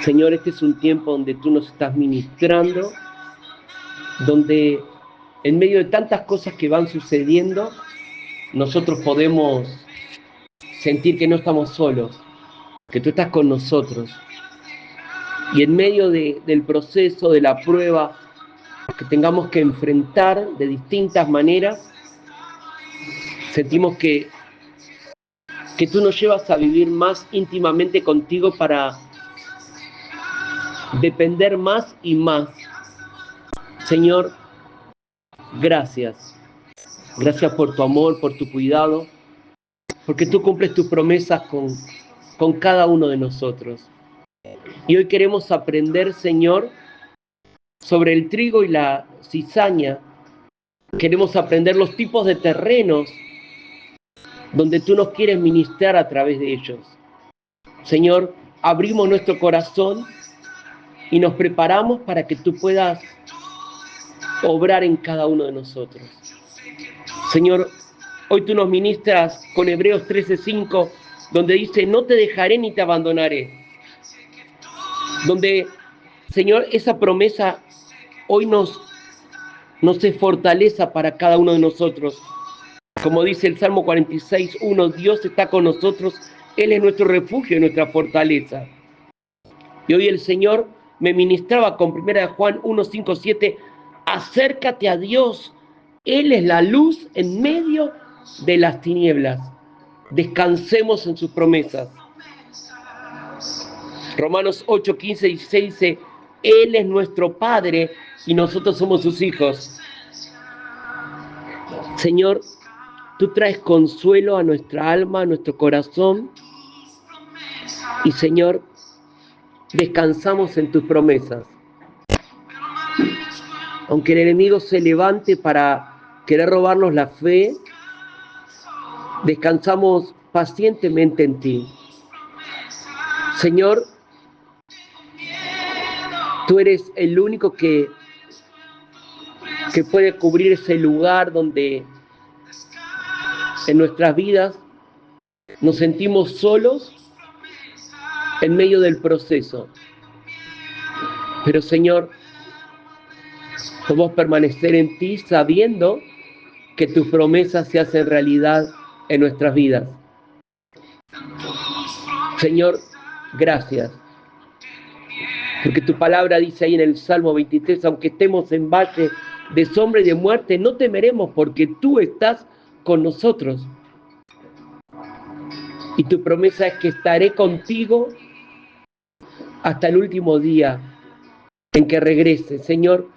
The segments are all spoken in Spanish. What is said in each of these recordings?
Señor, este es un tiempo donde tú nos estás ministrando, donde en medio de tantas cosas que van sucediendo, nosotros podemos sentir que no estamos solos, que tú estás con nosotros. Y en medio del proceso, de la prueba que tengamos que enfrentar de distintas maneras, sentimos que tú nos llevas a vivir más íntimamente contigo para depender más y más. Señor, gracias. Gracias por tu amor, por tu cuidado, porque tú cumples tus promesas con cada uno de nosotros. Y hoy queremos aprender, Señor, sobre el trigo y la cizaña. Queremos aprender los tipos de terrenos donde tú nos quieres ministrar a través de ellos. Señor, abrimos nuestro corazón y nos preparamos para que tú puedas obrar en cada uno de nosotros. Señor, hoy tú nos ministras con Hebreos 13:5, donde dice, no te dejaré ni te abandonaré. Donde, Señor, esa promesa hoy nos es fortaleza para cada uno de nosotros. Como dice el Salmo 46:1, Dios está con nosotros, Él es nuestro refugio y nuestra fortaleza. Y hoy el Señor me ministraba con 1 Juan 1:5-7, acércate a Dios, Él es la luz en medio de las tinieblas. Descansemos en sus promesas. Romanos 8:15-16 dice, Él es nuestro Padre y nosotros somos sus hijos. Señor, tú traes consuelo a nuestra alma, a nuestro corazón. Y Señor, descansamos en tus promesas. Aunque el enemigo se levante para querer robarnos la fe, descansamos pacientemente en ti. Señor, tú eres el único que puede cubrir ese lugar donde en nuestras vidas nos sentimos solos en medio del proceso. Pero Señor, podemos permanecer en ti sabiendo que tus promesas se hacen realidad en nuestras vidas. Señor, gracias. Porque tu palabra dice ahí en el Salmo 23, aunque estemos en valle de sombra y de muerte, no temeremos porque tú estás con nosotros. Y tu promesa es que estaré contigo hasta el último día en que regrese. Señor,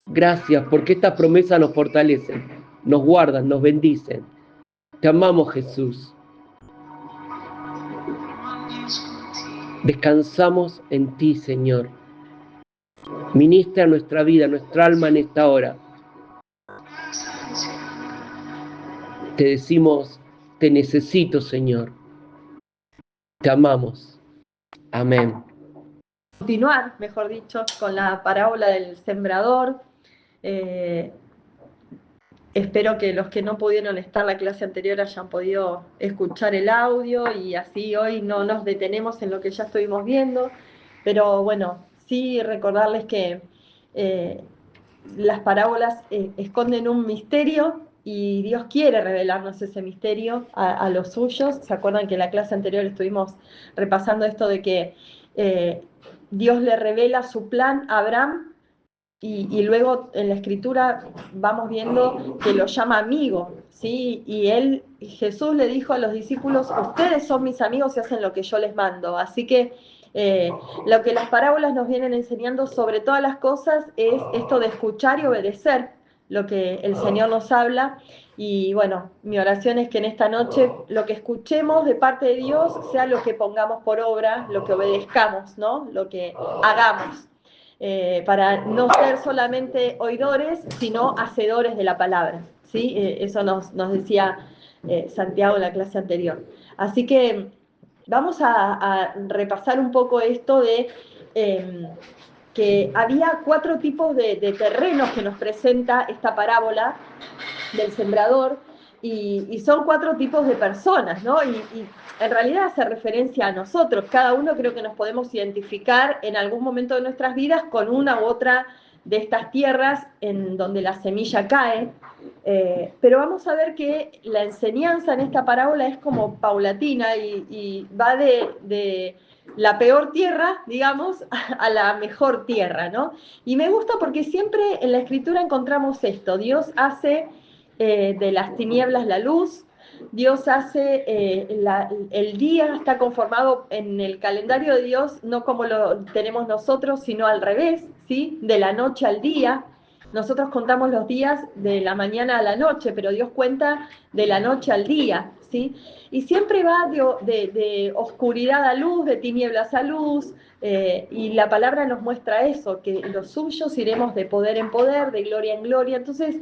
gracias porque estas promesas nos fortalecen, nos guardan, nos bendicen. Te amamos, Jesús. Descansamos en ti, Señor. Ministra nuestra vida, nuestra alma en esta hora. Te decimos, te necesito, Señor. Te amamos. Amén. Continuar, mejor dicho, con la parábola del sembrador. Espero que los que no pudieron estar en la clase anterior hayan podido escuchar el audio y así hoy no nos detenemos en lo que ya estuvimos viendo. Pero bueno, sí recordarles que las parábolas esconden un misterio y Dios quiere revelarnos ese misterio a los suyos. ¿Se acuerdan que en la clase anterior estuvimos repasando esto de que Dios le revela su plan a Abraham y luego en la escritura vamos viendo que lo llama amigo, ¿sí? Y Jesús le dijo a los discípulos, ustedes son mis amigos y hacen lo que yo les mando. Así que lo que las parábolas nos vienen enseñando sobre todas las cosas es esto de escuchar y obedecer lo que el Señor nos habla. Y bueno, mi oración es que en esta noche lo que escuchemos de parte de Dios sea lo que pongamos por obra, lo que obedezcamos, ¿no? Lo que hagamos. Para no ser solamente oidores, sino hacedores de la palabra, ¿sí? Eso nos decía Santiago en la clase anterior. Así que vamos a repasar un poco esto de que había 4 tipos de terrenos que nos presenta esta parábola del sembrador. y son 4 tipos de personas, ¿no? Y en realidad hace referencia a nosotros. Cada uno creo que nos podemos identificar en algún momento de nuestras vidas con una u otra de estas tierras en donde la semilla cae. Pero vamos a ver que la enseñanza en esta parábola es como paulatina y va de la peor tierra, digamos, a la mejor tierra, ¿no? Y me gusta porque siempre en la Escritura encontramos esto. Dios hace de las tinieblas la luz, Dios hace, el día está conformado en el calendario de Dios, no como lo tenemos nosotros, sino al revés, ¿sí? De la noche al día. Nosotros contamos los días de la mañana a la noche, pero Dios cuenta de la noche al día, ¿sí? Y siempre va de oscuridad a luz, de tinieblas a luz, y la palabra nos muestra eso, que los suyos iremos de poder en poder, de gloria en gloria. Entonces,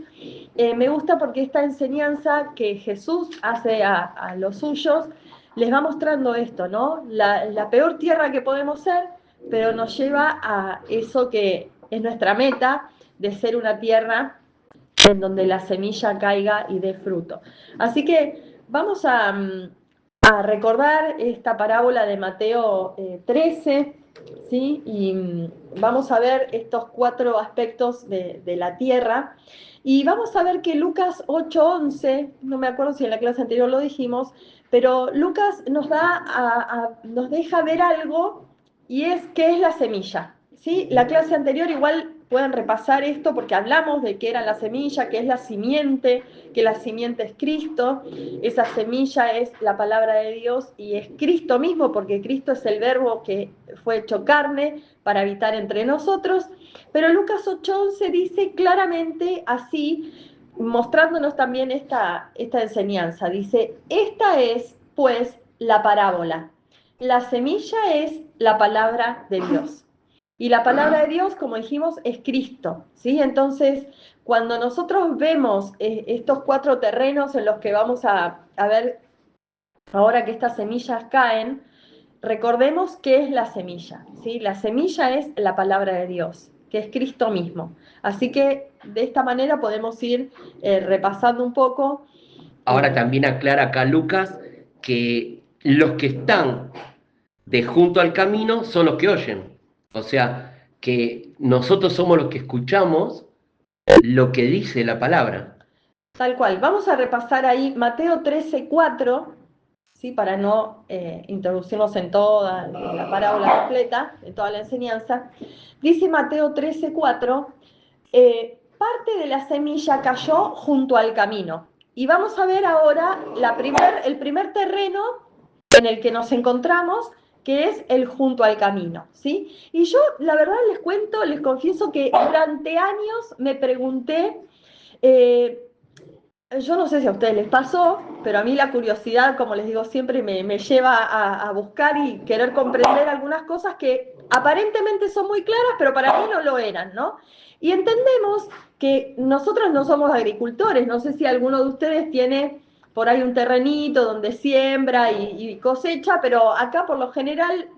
me gusta porque esta enseñanza que Jesús hace a los suyos les va mostrando esto, ¿no? La peor tierra que podemos ser, pero nos lleva a eso que es nuestra meta, de ser una tierra en donde la semilla caiga y dé fruto. Así que vamos a recordar esta parábola de Mateo 13, ¿sí? Y vamos a ver estos 4 aspectos de la tierra. Y vamos a ver que Lucas 8:11, no me acuerdo si en la clase anterior lo dijimos, pero Lucas nos deja ver algo, y es qué es la semilla, ¿sí? La clase anterior igual pueden repasar esto porque hablamos de qué era la semilla, qué es la simiente, que la simiente es Cristo, esa semilla es la palabra de Dios y es Cristo mismo, porque Cristo es el verbo que fue hecho carne para habitar entre nosotros. Pero Lucas 8:11 dice claramente así, mostrándonos también esta enseñanza. Dice, esta es pues la parábola. La semilla es la palabra de Dios. Y la palabra de Dios, como dijimos, es Cristo, ¿sí? Entonces, cuando nosotros vemos estos 4 terrenos en los que vamos a ver ahora que estas semillas caen, recordemos qué es la semilla, ¿sí? La semilla es la palabra de Dios, que es Cristo mismo. Así que de esta manera podemos ir repasando un poco. Ahora también aclara acá Lucas que los que están de junto al camino son los que oyen. O sea, que nosotros somos los que escuchamos lo que dice la palabra. Tal cual. Vamos a repasar ahí Mateo 13:4, ¿sí? Para no introducirnos en toda la parábola completa, en toda la enseñanza. Dice Mateo 13:4, parte de la semilla cayó junto al camino. Y vamos a ver ahora el primer terreno en el que nos encontramos, que es el junto al camino, ¿sí? Y yo, la verdad, les confieso que durante años me pregunté, yo no sé si a ustedes les pasó, pero a mí la curiosidad, como les digo siempre, me lleva a buscar y querer comprender algunas cosas que aparentemente son muy claras, pero para mí no lo eran, ¿no? Y entendemos que nosotros no somos agricultores, no sé si alguno de ustedes tiene por ahí un terrenito donde siembra y cosecha, pero acá por lo general,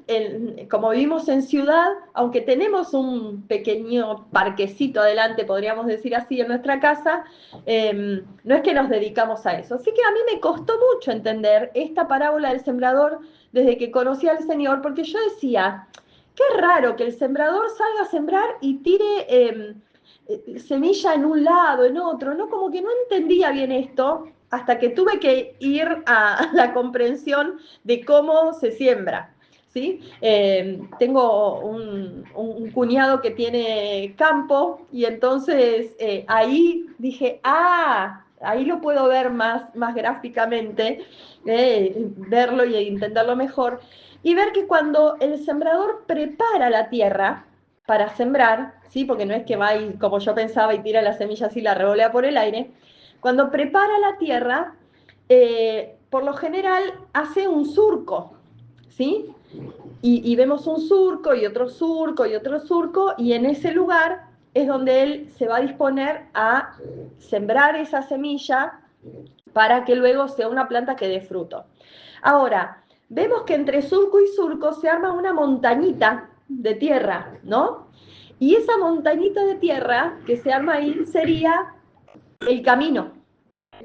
como vivimos en ciudad, aunque tenemos un pequeño parquecito adelante, podríamos decir así, en nuestra casa, no es que nos dedicamos a eso. Así que a mí me costó mucho entender esta parábola del sembrador desde que conocí al Señor, porque yo decía, qué raro que el sembrador salga a sembrar y tire semilla en un lado, en otro, ¿no? Como que no entendía bien esto hasta que tuve que ir a la comprensión de cómo se siembra. ¿Sí? Tengo un cuñado que tiene campo y entonces ahí dije, ahí lo puedo ver más gráficamente, verlo y entenderlo mejor, y ver que cuando el sembrador prepara la tierra para sembrar, ¿sí? Porque no es que va y, como yo pensaba, y tira la semilla así y la revolea por el aire, cuando prepara la tierra, por lo general hace un surco, ¿sí? Y vemos un surco y otro surco y otro surco, y en ese lugar es donde él se va a disponer a sembrar esa semilla para que luego sea una planta que dé fruto. Ahora, vemos que entre surco y surco se arma una montañita de tierra, ¿no? Y esa montañita de tierra que se arma ahí sería el camino,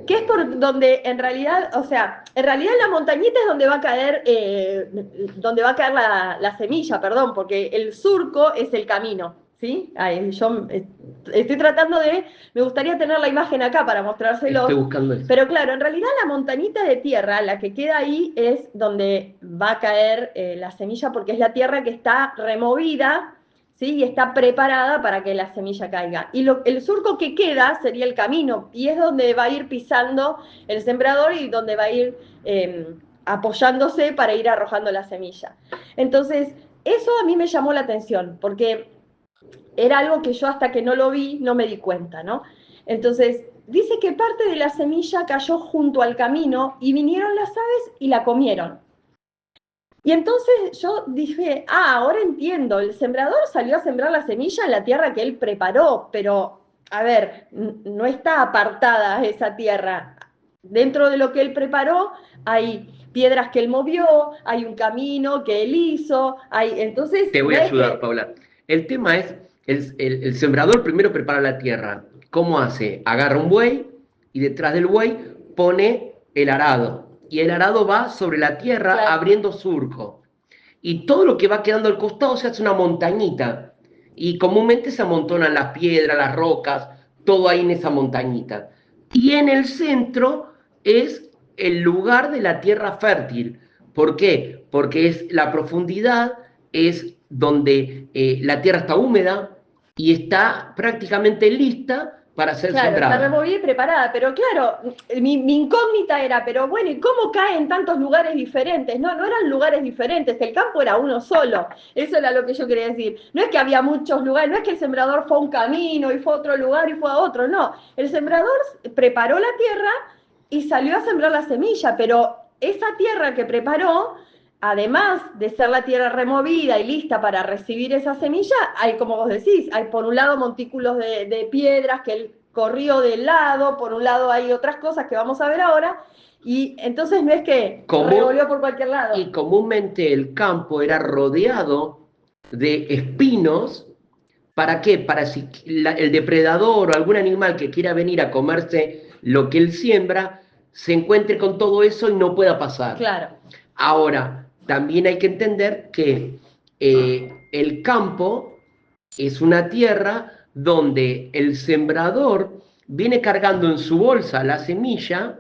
que es por donde en realidad, o sea, en realidad la montañita es donde va a caer, la semilla, perdón, porque el surco es el camino, ¿sí? Ay, yo estoy tratando me gustaría tener la imagen acá para Estoy mostrárselos, buscando eso. pero claro, en realidad la montañita de tierra, la que queda ahí, es donde va a caer la semilla, porque es la tierra que está removida, ¿sí? Y está preparada para que la semilla caiga. Y el surco que queda sería el camino, y es donde va a ir pisando el sembrador y donde va a ir apoyándose para ir arrojando la semilla. Entonces, eso a mí me llamó la atención, porque era algo que yo hasta que no lo vi no me di cuenta, ¿no? Entonces, dice que parte de la semilla cayó junto al camino y vinieron las aves y la comieron. Y entonces yo dije, ahora entiendo, el sembrador salió a sembrar la semilla en la tierra que él preparó, pero, a ver, no está apartada esa tierra. Dentro de lo que él preparó hay piedras que él movió, hay un camino que él hizo, entonces Te voy no a es ayudar, que... Paula. El tema es, el sembrador primero prepara la tierra. ¿Cómo hace? Agarra un buey y detrás del buey pone el arado. Y el arado va sobre la tierra Claro, abriendo surco. Y todo lo que va quedando al costado se hace una montañita. Y comúnmente se amontonan las piedras, las rocas, todo ahí en esa montañita. Y en el centro es el lugar de la tierra fértil. ¿Por qué? Porque es la profundidad, es donde la tierra está húmeda y está prácticamente lista para ser claro, está sembrada. removida y preparada, pero claro, mi incógnita era, pero bueno, ¿y cómo cae en tantos lugares diferentes? No, no eran lugares diferentes, el campo era uno solo, eso era lo que yo quería decir. No es que había muchos lugares, no es que el sembrador fue a un camino y fue a otro lugar y fue a otro, no, el sembrador preparó la tierra y salió a sembrar la semilla, pero esa tierra que preparó, además de ser la tierra removida y lista para recibir esa semilla, hay, como vos decís, hay por un lado montículos de piedras que él corrió del lado, por un lado hay otras cosas que vamos a ver ahora, y entonces no es que Común, revolvió por cualquier lado. y comúnmente el campo era rodeado de espinos. ¿Para qué? Para si el depredador o algún animal que quiera venir a comerse lo que él siembra, se encuentre con todo eso y no pueda pasar. Claro, Ahora, también hay que entender que el campo es una tierra donde el sembrador viene cargando en su bolsa la semilla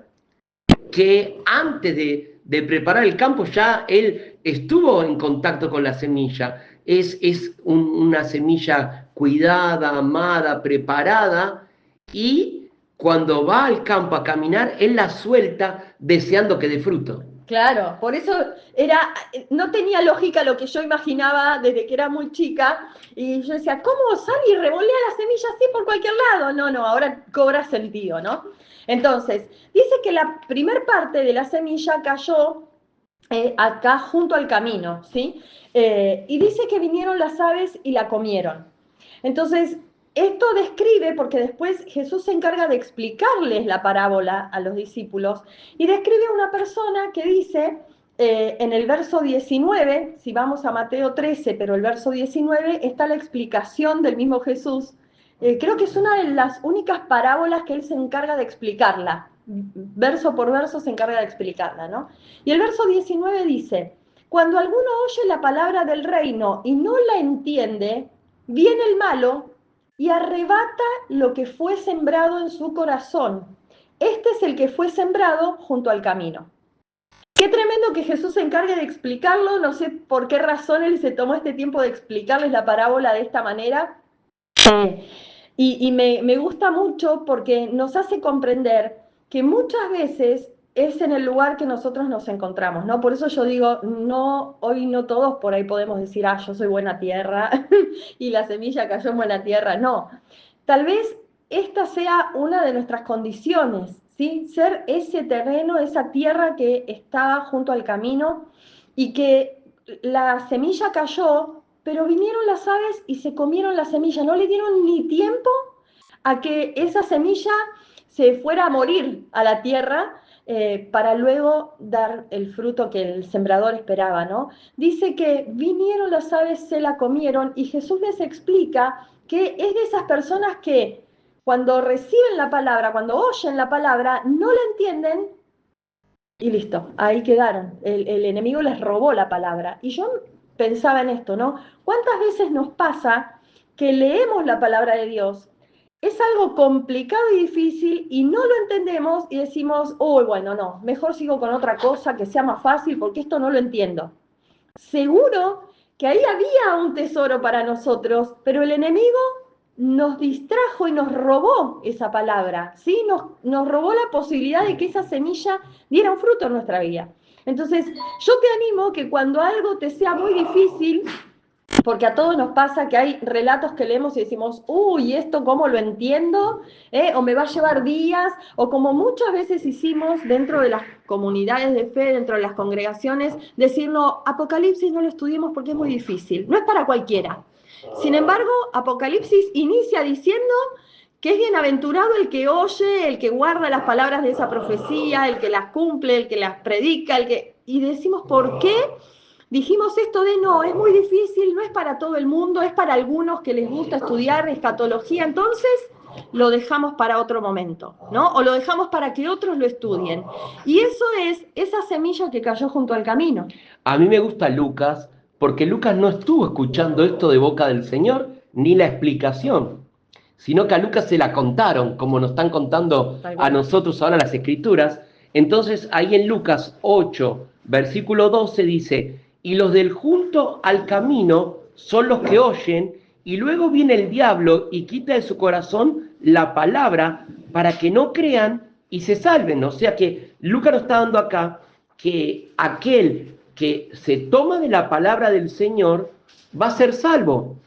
que antes de preparar el campo ya él estuvo en contacto con la semilla. Es una semilla cuidada, amada, preparada, y cuando va al campo a caminar, él la suelta deseando que dé fruto. claro, por eso no tenía lógica lo que yo imaginaba desde que era muy chica, y yo decía, ¿cómo sale y revolea la semilla así por cualquier lado? No, no, ahora cobra sentido, ¿no? Entonces, dice que la primer parte de la semilla cayó acá junto al camino, ¿sí? Y dice que vinieron las aves y la comieron. Entonces, esto describe, porque después Jesús se encarga de explicarles la parábola a los discípulos, y describe a una persona que dice, en el verso 19, si vamos a Mateo 13, pero el verso 19, está la explicación del mismo Jesús. Creo que es una de las únicas parábolas que él se encarga de explicarla, verso por verso se encarga de explicarla, ¿no? Y el verso 19 dice, cuando alguno oye la palabra del reino y no la entiende, viene el malo y arrebata lo que fue sembrado en su corazón. Este es el que fue sembrado junto al camino. Qué tremendo que Jesús se encargue de explicarlo, no sé por qué razón él se tomó este tiempo de explicarles la parábola de esta manera. Me gusta mucho porque nos hace comprender que muchas veces es en el lugar que nosotros nos encontramos, ¿no? Por eso yo digo, no, hoy no todos por ahí podemos decir, yo soy buena tierra y la semilla cayó en buena tierra. No, tal vez esta sea una de nuestras condiciones, ¿sí? Ser ese terreno, esa tierra que está junto al camino y que la semilla cayó, pero vinieron las aves y se comieron la semilla, no le dieron ni tiempo a que esa semilla se fuera a morir a la tierra para luego dar el fruto que el sembrador esperaba, ¿no? Dice que vinieron las aves, se la comieron, y Jesús les explica que es de esas personas que cuando reciben la palabra, cuando oyen la palabra, no la entienden y listo, ahí quedaron. El enemigo les robó la palabra. Y yo pensaba en esto, ¿no? ¿Cuántas veces nos pasa que leemos la palabra de Dios? Es algo complicado y difícil y no lo entendemos y decimos, uy, bueno, no, mejor sigo con otra cosa que sea más fácil porque esto no lo entiendo. Seguro que ahí había un tesoro para nosotros, pero el enemigo nos distrajo y nos robó esa palabra, ¿sí? Nos robó la posibilidad de que esa semilla diera un fruto en nuestra vida. Entonces, yo te animo que cuando algo te sea muy difícil, porque a todos nos pasa que hay relatos que leemos y decimos, uy, ¿esto cómo lo entiendo? O me va a llevar días, o como muchas veces hicimos dentro de las comunidades de fe, dentro de las congregaciones, decirlo, Apocalipsis no lo estudiemos porque es muy difícil, no es para cualquiera. Sin embargo, Apocalipsis inicia diciendo que es bienaventurado el que oye, el que guarda las palabras de esa profecía, el que las cumple, el que las predica, y decimos, ¿por qué? Dijimos esto de no, es muy difícil, no es para todo el mundo, es para algunos que les gusta estudiar escatología, entonces lo dejamos para otro momento, ¿no? O lo dejamos para que otros lo estudien. Y eso es esa semilla que cayó junto al camino. A mí me gusta Lucas porque Lucas no estuvo escuchando esto de boca del Señor ni la explicación, sino que a Lucas se la contaron, como nos están contando a nosotros ahora las Escrituras. Entonces ahí en Lucas 8, versículo 12 dice, y los del junto al camino son los que oyen, y luego viene el diablo y quita de su corazón la palabra para que no crean y se salven. O sea que Lucas nos está dando acá que aquel que se toma de la palabra del Señor va a ser salvo.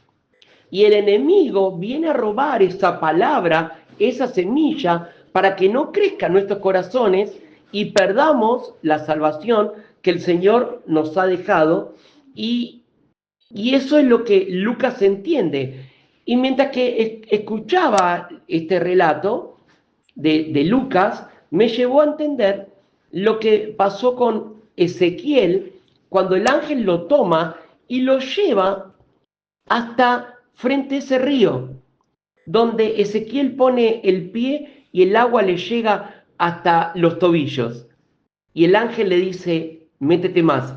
Y el enemigo viene a robar esa palabra, esa semilla, para que no crezca en nuestros corazones y perdamos la salvación que el Señor nos ha dejado. Y eso es lo que Lucas entiende. Y mientras que escuchaba este relato de Lucas, me llevó a entender lo que pasó con Ezequiel cuando el ángel lo toma y lo lleva hasta frente a ese río, donde Ezequiel pone el pie y el agua le llega hasta los tobillos. Y el ángel le dice, métete más.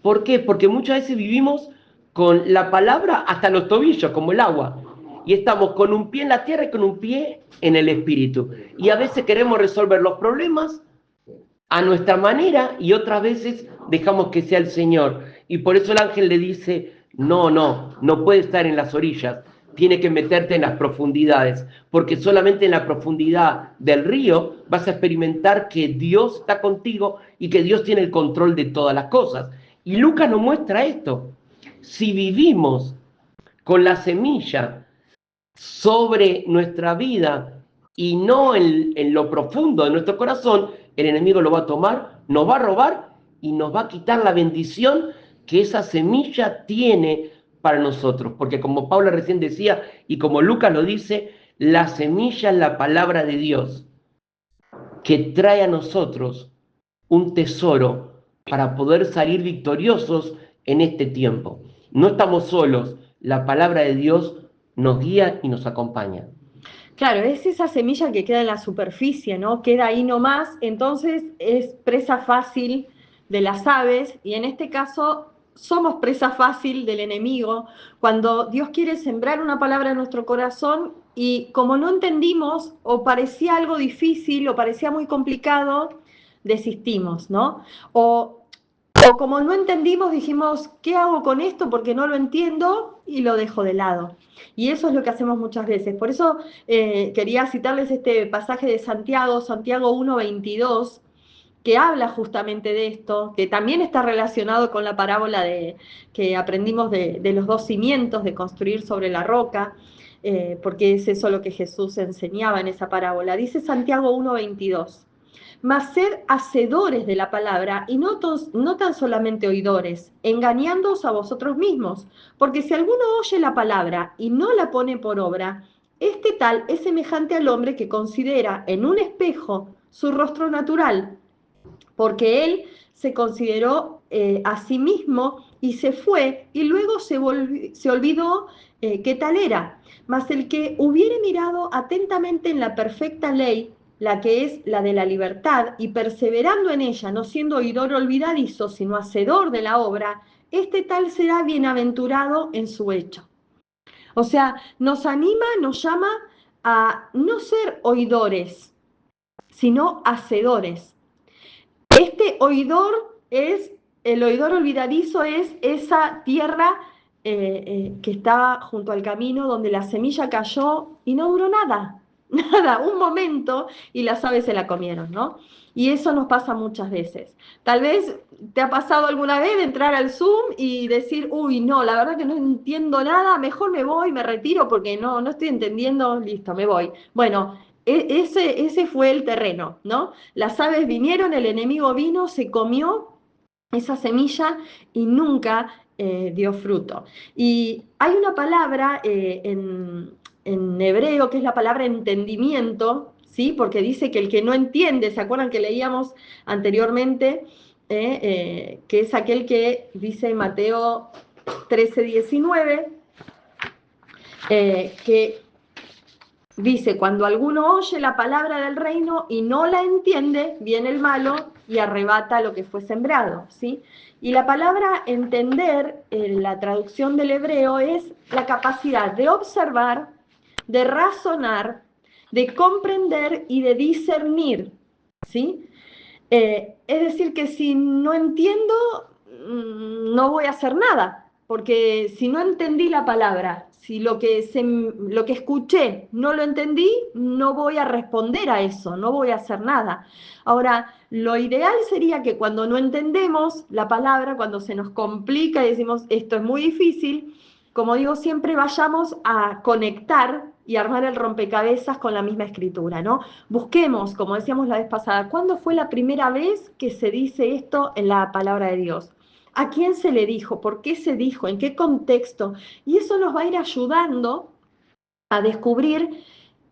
¿Por qué? Porque muchas veces vivimos con la palabra hasta los tobillos, como el agua. Y estamos con un pie en la tierra y con un pie en el espíritu. Y a veces queremos resolver los problemas a nuestra manera y otras veces dejamos que sea el Señor. Y por eso el ángel le dice, no puede estar en las orillas, tiene que meterte en las profundidades, porque solamente en la profundidad del río vas a experimentar que Dios está contigo y que Dios tiene el control de todas las cosas. Y Lucas nos muestra esto. Si vivimos con la semilla sobre nuestra vida y no en lo profundo de nuestro corazón, el enemigo lo va a tomar, nos va a robar y nos va a quitar la bendición que esa semilla tiene para nosotros. Porque como Paula recién decía y como Lucas lo dice, la semilla es la palabra de Dios que trae a nosotros un tesoro para poder salir victoriosos en este tiempo. No estamos solos, la palabra de Dios nos guía y nos acompaña. Claro, es esa semilla que queda en la superficie, ¿no? Queda ahí nomás, entonces es presa fácil de las aves y en este caso somos presa fácil del enemigo cuando Dios quiere sembrar una palabra en nuestro corazón y como no entendimos o parecía algo difícil o parecía muy complicado, desistimos, ¿no? O como no entendimos, dijimos, ¿qué hago con esto? Porque no lo entiendo y lo dejo de lado. Y eso es lo que hacemos muchas veces. Por eso quería citarles este pasaje de Santiago, Santiago 1:22, que habla justamente de esto, que también está relacionado con la parábola que aprendimos de los dos cimientos, de construir sobre la roca, porque es eso lo que Jesús enseñaba en esa parábola. Dice Santiago 1:22. Mas sed hacedores de la palabra y no tan solamente oidores, engañándoos a vosotros mismos, porque si alguno oye la palabra y no la pone por obra, este tal es semejante al hombre que considera en un espejo su rostro natural, porque él se consideró a sí mismo y se fue, y luego se olvidó qué tal era. Mas el que hubiere mirado atentamente en la perfecta ley, la que es la de la libertad, y perseverando en ella, no siendo oidor olvidadizo, sino hacedor de la obra, este tal será bienaventurado en su hecho. O sea, nos anima, nos llama a no ser oidores, sino hacedores. Este oidor el oidor olvidadizo es esa tierra que estaba junto al camino donde la semilla cayó y no duró nada, nada, un momento y las aves se la comieron, ¿no? Y eso nos pasa muchas veces. Tal vez te ha pasado alguna vez de entrar al Zoom y decir, uy, no, la verdad que no entiendo nada, mejor me voy, me retiro porque no estoy entendiendo, listo, me voy. Bueno, ese fue el terreno, ¿no? Las aves vinieron, el enemigo vino, se comió esa semilla y nunca dio fruto. Y hay una palabra en hebreo que es la palabra entendimiento, ¿sí? Porque dice que el que no entiende, ¿se acuerdan que leíamos anteriormente? Que es aquel que dice Mateo 13:19, que dice, cuando alguno oye la palabra del reino y no la entiende, viene el malo y arrebata lo que fue sembrado, ¿sí? Y la palabra entender, en la traducción del hebreo, es la capacidad de observar, de razonar, de comprender y de discernir, ¿sí? Es decir, que si no entiendo, no voy a hacer nada, porque si no entendí la palabra, si lo que escuché no lo entendí, no voy a responder a eso, no voy a hacer nada. Ahora, lo ideal sería que cuando no entendemos la palabra, cuando se nos complica y decimos esto es muy difícil, como digo, siempre vayamos a conectar y armar el rompecabezas con la misma escritura, ¿no? Busquemos, como decíamos la vez pasada, ¿cuándo fue la primera vez que se dice esto en la palabra de Dios? ¿A quién se le dijo? ¿Por qué se dijo? ¿En qué contexto? Y eso nos va a ir ayudando a descubrir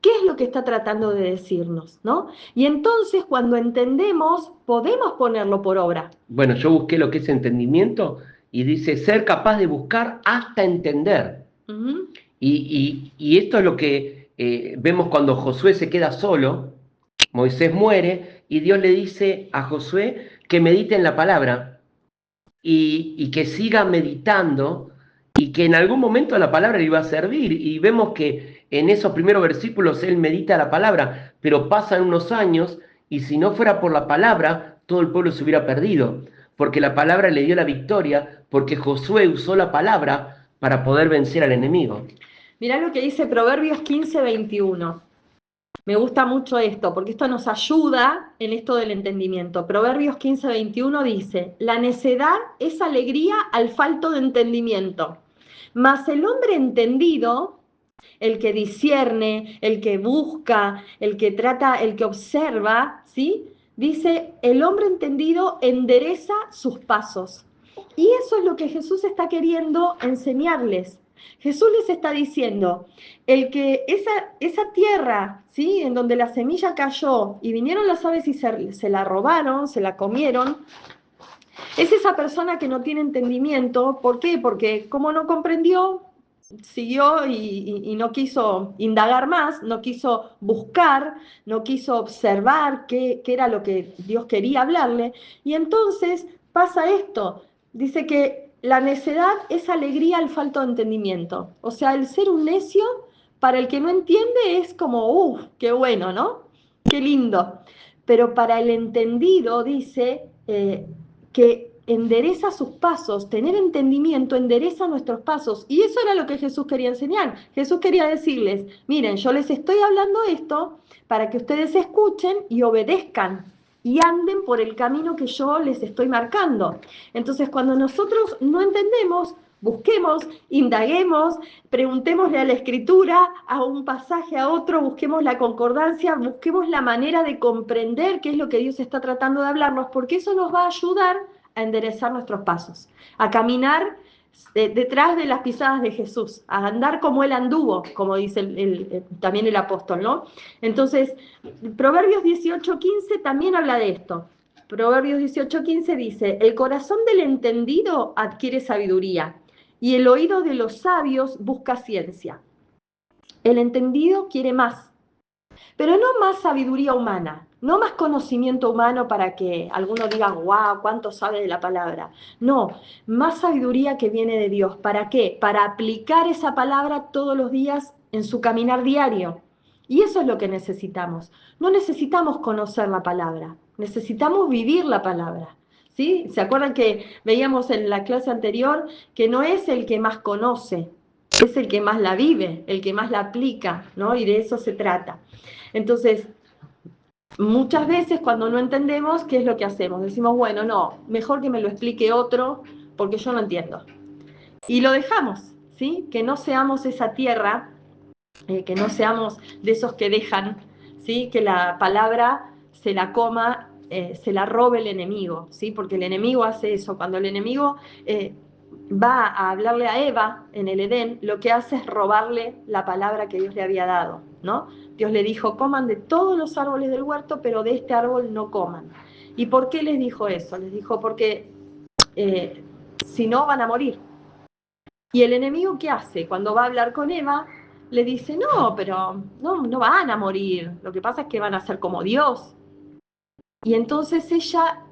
qué es lo que está tratando de decirnos, ¿no? Y entonces, cuando entendemos, podemos ponerlo por obra. Bueno, yo busqué lo que es entendimiento y dice ser capaz de buscar hasta entender. Uh-huh. Y esto es lo que vemos cuando Josué se queda solo, Moisés muere y Dios le dice a Josué que medite en la palabra y que siga meditando y que en algún momento la palabra le iba a servir. Y vemos que en esos primeros versículos él medita la palabra, pero pasan unos años y si no fuera por la palabra, todo el pueblo se hubiera perdido, porque la palabra le dio la victoria, porque Josué usó la palabra para poder vencer al enemigo. Mirá lo que dice Proverbios 15:21. Me gusta mucho esto, porque esto nos ayuda en esto del entendimiento. Proverbios 15:21 dice, la necedad es alegría al falto de entendimiento, mas el hombre entendido, el que discierne, el que busca, el que trata, el que observa, ¿sí? Dice, el hombre entendido endereza sus pasos. Y eso es lo que Jesús está queriendo enseñarles. Jesús les está diciendo, el que esa tierra, ¿sí? En donde la semilla cayó y vinieron las aves y se la robaron, se la comieron, es esa persona que no tiene entendimiento. ¿Por qué? Porque como no comprendió, siguió y no quiso indagar más, no quiso buscar, no quiso observar qué era lo que Dios quería hablarle. Y entonces pasa esto, dice que la necedad es alegría al falto de entendimiento. O sea, el ser un necio, para el que no entiende es como, qué bueno, ¿no? Qué lindo. Pero para el entendido dice que endereza sus pasos, tener entendimiento endereza nuestros pasos. Y eso era lo que Jesús quería enseñar. Jesús quería decirles, miren, yo les estoy hablando esto para que ustedes escuchen y obedezcan y anden por el camino que yo les estoy marcando. Entonces, cuando nosotros no entendemos, busquemos, indaguemos, preguntémosle a la Escritura, a un pasaje, a otro, busquemos la concordancia, busquemos la manera de comprender qué es lo que Dios está tratando de hablarnos, porque eso nos va a ayudar a enderezar nuestros pasos, a caminar detrás de las pisadas de Jesús, a andar como Él anduvo, como dice también el apóstol, ¿no? Entonces, Proverbios 18:15 también habla de esto. Proverbios 18:15 dice, el corazón del entendido adquiere sabiduría y el oído de los sabios busca ciencia. El entendido quiere más, pero no más sabiduría humana, no más conocimiento humano para que alguno diga, wow, cuánto sabe de la palabra. No, más sabiduría que viene de Dios. ¿Para qué? Para aplicar esa palabra todos los días en su caminar diario. Y eso es lo que necesitamos. No necesitamos conocer la palabra, necesitamos vivir la palabra. ¿Sí? ¿Se acuerdan que veíamos en la clase anterior que no es el que más conoce, es el que más la vive, el que más la aplica, ¿no? Y de eso se trata. Entonces, muchas veces cuando no entendemos, ¿qué es lo que hacemos? Decimos, bueno, no, mejor que me lo explique otro porque yo no entiendo. Y lo dejamos, ¿sí? Que no seamos esa tierra, que no seamos de esos que dejan, ¿sí? Que la palabra se la coma, se la robe el enemigo, ¿sí? Porque el enemigo hace eso. Cuando el enemigo va a hablarle a Eva en el Edén, lo que hace es robarle la palabra que Dios le había dado, ¿no? Dios le dijo, coman de todos los árboles del huerto, pero de este árbol no coman. ¿Y por qué les dijo eso? Les dijo, porque si no van a morir. Y el enemigo, ¿qué hace? Cuando va a hablar con Eva, le dice, no, pero no van a morir, lo que pasa es que van a ser como Dios. Y entonces ella,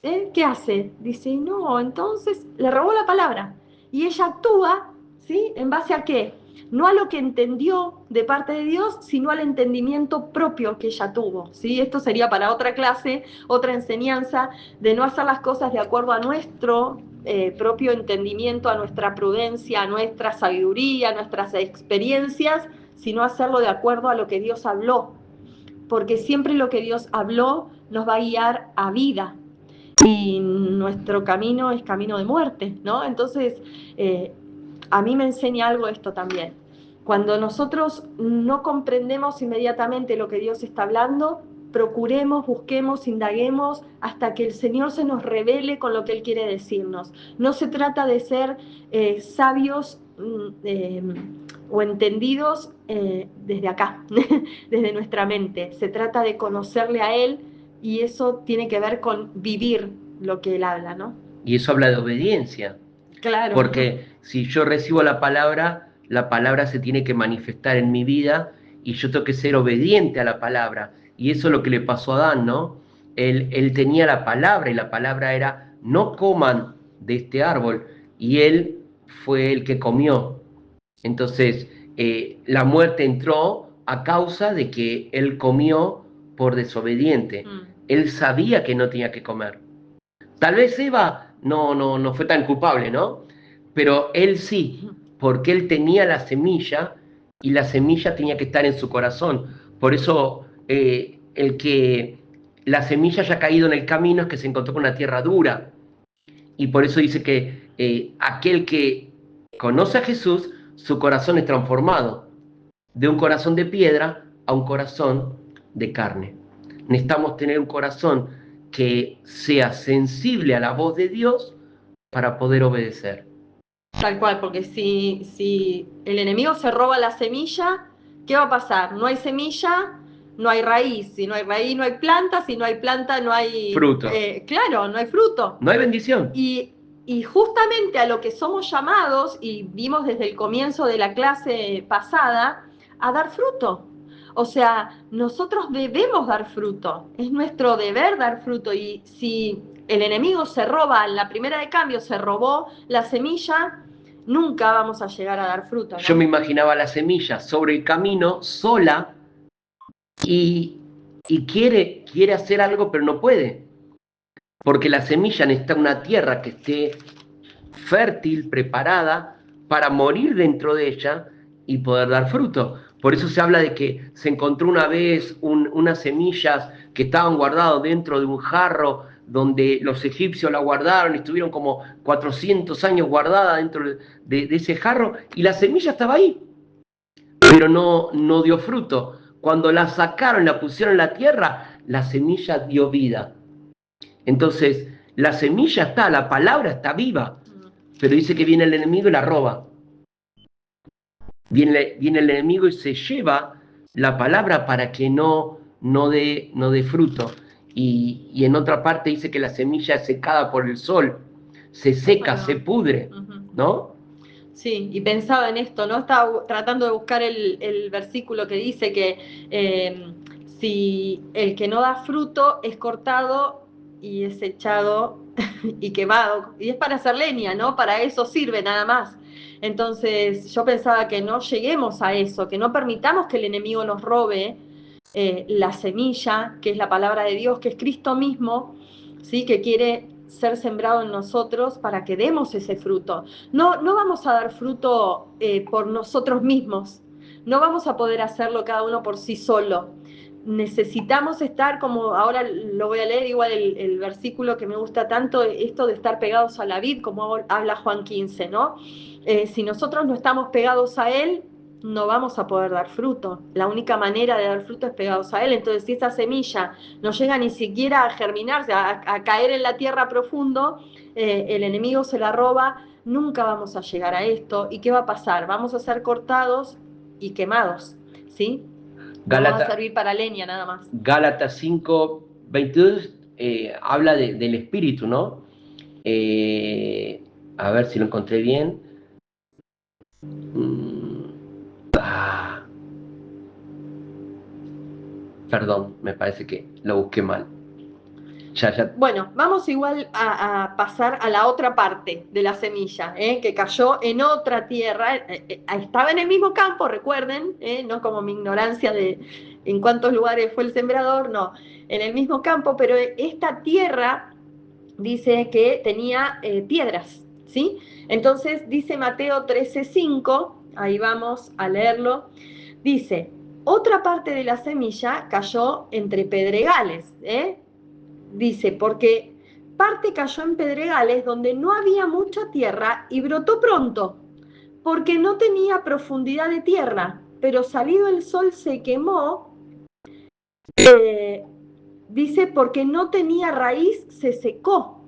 ¿qué hace? Dice, no, entonces le robó la palabra. Y ella actúa, ¿sí? ¿En base a qué? No a lo que entendió de parte de Dios, sino al entendimiento propio que ella tuvo, ¿sí? Esto sería para otra clase, otra enseñanza, de no hacer las cosas de acuerdo a nuestro propio entendimiento, a nuestra prudencia, a nuestra sabiduría, a nuestras experiencias, sino hacerlo de acuerdo a lo que Dios habló, porque siempre lo que Dios habló nos va a guiar a vida, y nuestro camino es camino de muerte, ¿no? Entonces, a mí me enseña algo esto también. Cuando nosotros no comprendemos inmediatamente lo que Dios está hablando, procuremos, busquemos, indaguemos hasta que el Señor se nos revele con lo que Él quiere decirnos. No se trata de ser sabios o entendidos desde acá, desde nuestra mente. Se trata de conocerle a Él, y eso tiene que ver con vivir lo que Él habla, ¿no? Y eso habla de obediencia. Claro. Porque si yo recibo la palabra se tiene que manifestar en mi vida y yo tengo que ser obediente a la palabra. Y eso es lo que le pasó a Adán, ¿no? Él tenía la palabra y la palabra era, no coman de este árbol. Y él fue el que comió. Entonces, la muerte entró a causa de que él comió por desobediente. Él sabía que no tenía que comer. Tal vez Eva no fue tan culpable, ¿no? Pero él sí, porque él tenía la semilla y la semilla tenía que estar en su corazón. Por eso el que la semilla haya caído en el camino es que se encontró con una tierra dura. Y por eso dice que aquel que conoce a Jesús, su corazón es transformado de un corazón de piedra a un corazón de carne. Necesitamos tener un corazón que sea sensible a la voz de Dios para poder obedecer. Tal cual, porque si el enemigo se roba la semilla, ¿qué va a pasar? No hay semilla, no hay raíz. Si no hay raíz, no hay planta. Si no hay planta, no hay fruto. Claro, no hay fruto. No hay bendición. Y justamente a lo que somos llamados, y vimos desde el comienzo de la clase pasada, a dar fruto. O sea, nosotros debemos dar fruto. Es nuestro deber dar fruto. Y si el enemigo se roba, en la primera de cambio se robó la semilla, nunca vamos a llegar a dar fruto, ¿no? Yo me imaginaba la semilla sobre el camino, sola, y quiere hacer algo, pero no puede. Porque la semilla necesita una tierra que esté fértil, preparada, para morir dentro de ella y poder dar fruto. Por eso se habla de que se encontró una vez unas semillas que estaban guardadas dentro de un jarro, donde los egipcios la guardaron, estuvieron como 400 años guardada dentro de ese jarro, y la semilla estaba ahí, pero no dio fruto. Cuando la sacaron, la pusieron en la tierra, la semilla dio vida. Entonces, la semilla está, la palabra está viva, pero dice que viene el enemigo y la roba. Viene el enemigo y se lleva la palabra para que no dé fruto. y en otra parte dice que la semilla es secada por el sol, se seca, se pudre, ¿no? Sí, y pensaba en esto, ¿no? Estaba tratando de buscar el versículo que dice que si el que no da fruto es cortado y es echado y quemado, y es para hacer leña, ¿no? Para eso sirve nada más. Entonces yo pensaba que no lleguemos a eso, que no permitamos que el enemigo nos robe la semilla, que es la palabra de Dios, que es Cristo mismo, ¿sí? Que quiere ser sembrado en nosotros para que demos ese fruto. No vamos a dar fruto por nosotros mismos, no vamos a poder hacerlo cada uno por sí solo. Necesitamos estar, como ahora lo voy a leer, igual el versículo que me gusta tanto, esto de estar pegados a la vid, como habla Juan 15, ¿no? Si nosotros no estamos pegados a Él, no vamos a poder dar fruto. La única manera de dar fruto es pegados a Él. Entonces, si esa semilla no llega ni siquiera a germinarse, a caer en la tierra profundo, el enemigo se la roba, nunca vamos a llegar a esto. ¿Y qué va a pasar? Vamos a ser cortados y quemados, ¿sí? No va a servir para leña nada más. Gálatas 5:22 habla del espíritu, ¿no? A ver si lo encontré bien. Perdón, me parece que lo busqué mal. Ya. Bueno, vamos igual a pasar a la otra parte de la semilla, que cayó en otra tierra, estaba en el mismo campo, recuerden, no como mi ignorancia de en cuántos lugares fue el sembrador, no, en el mismo campo, pero esta tierra dice que tenía piedras, ¿sí? Entonces dice Mateo 13:5, ahí vamos a leerlo, dice, otra parte de la semilla cayó entre pedregales, dice, porque parte cayó en pedregales donde no había mucha tierra y brotó pronto, porque no tenía profundidad de tierra, pero salido el sol se quemó, dice, porque no tenía raíz, se secó.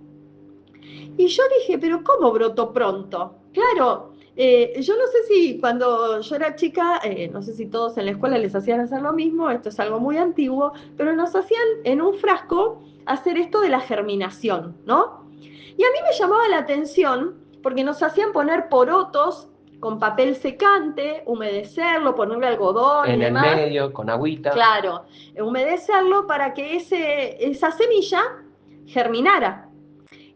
Y yo dije, pero ¿cómo brotó pronto? Claro, yo no sé si cuando yo era chica, no sé si todos en la escuela les hacían hacer lo mismo, esto es algo muy antiguo, pero nos hacían en un frasco hacer esto de la germinación, ¿no? Y a mí me llamaba la atención porque nos hacían poner porotos con papel secante, humedecerlo, ponerle algodón en y el demás. medio, con agüita. Claro, humedecerlo para que esa semilla germinara.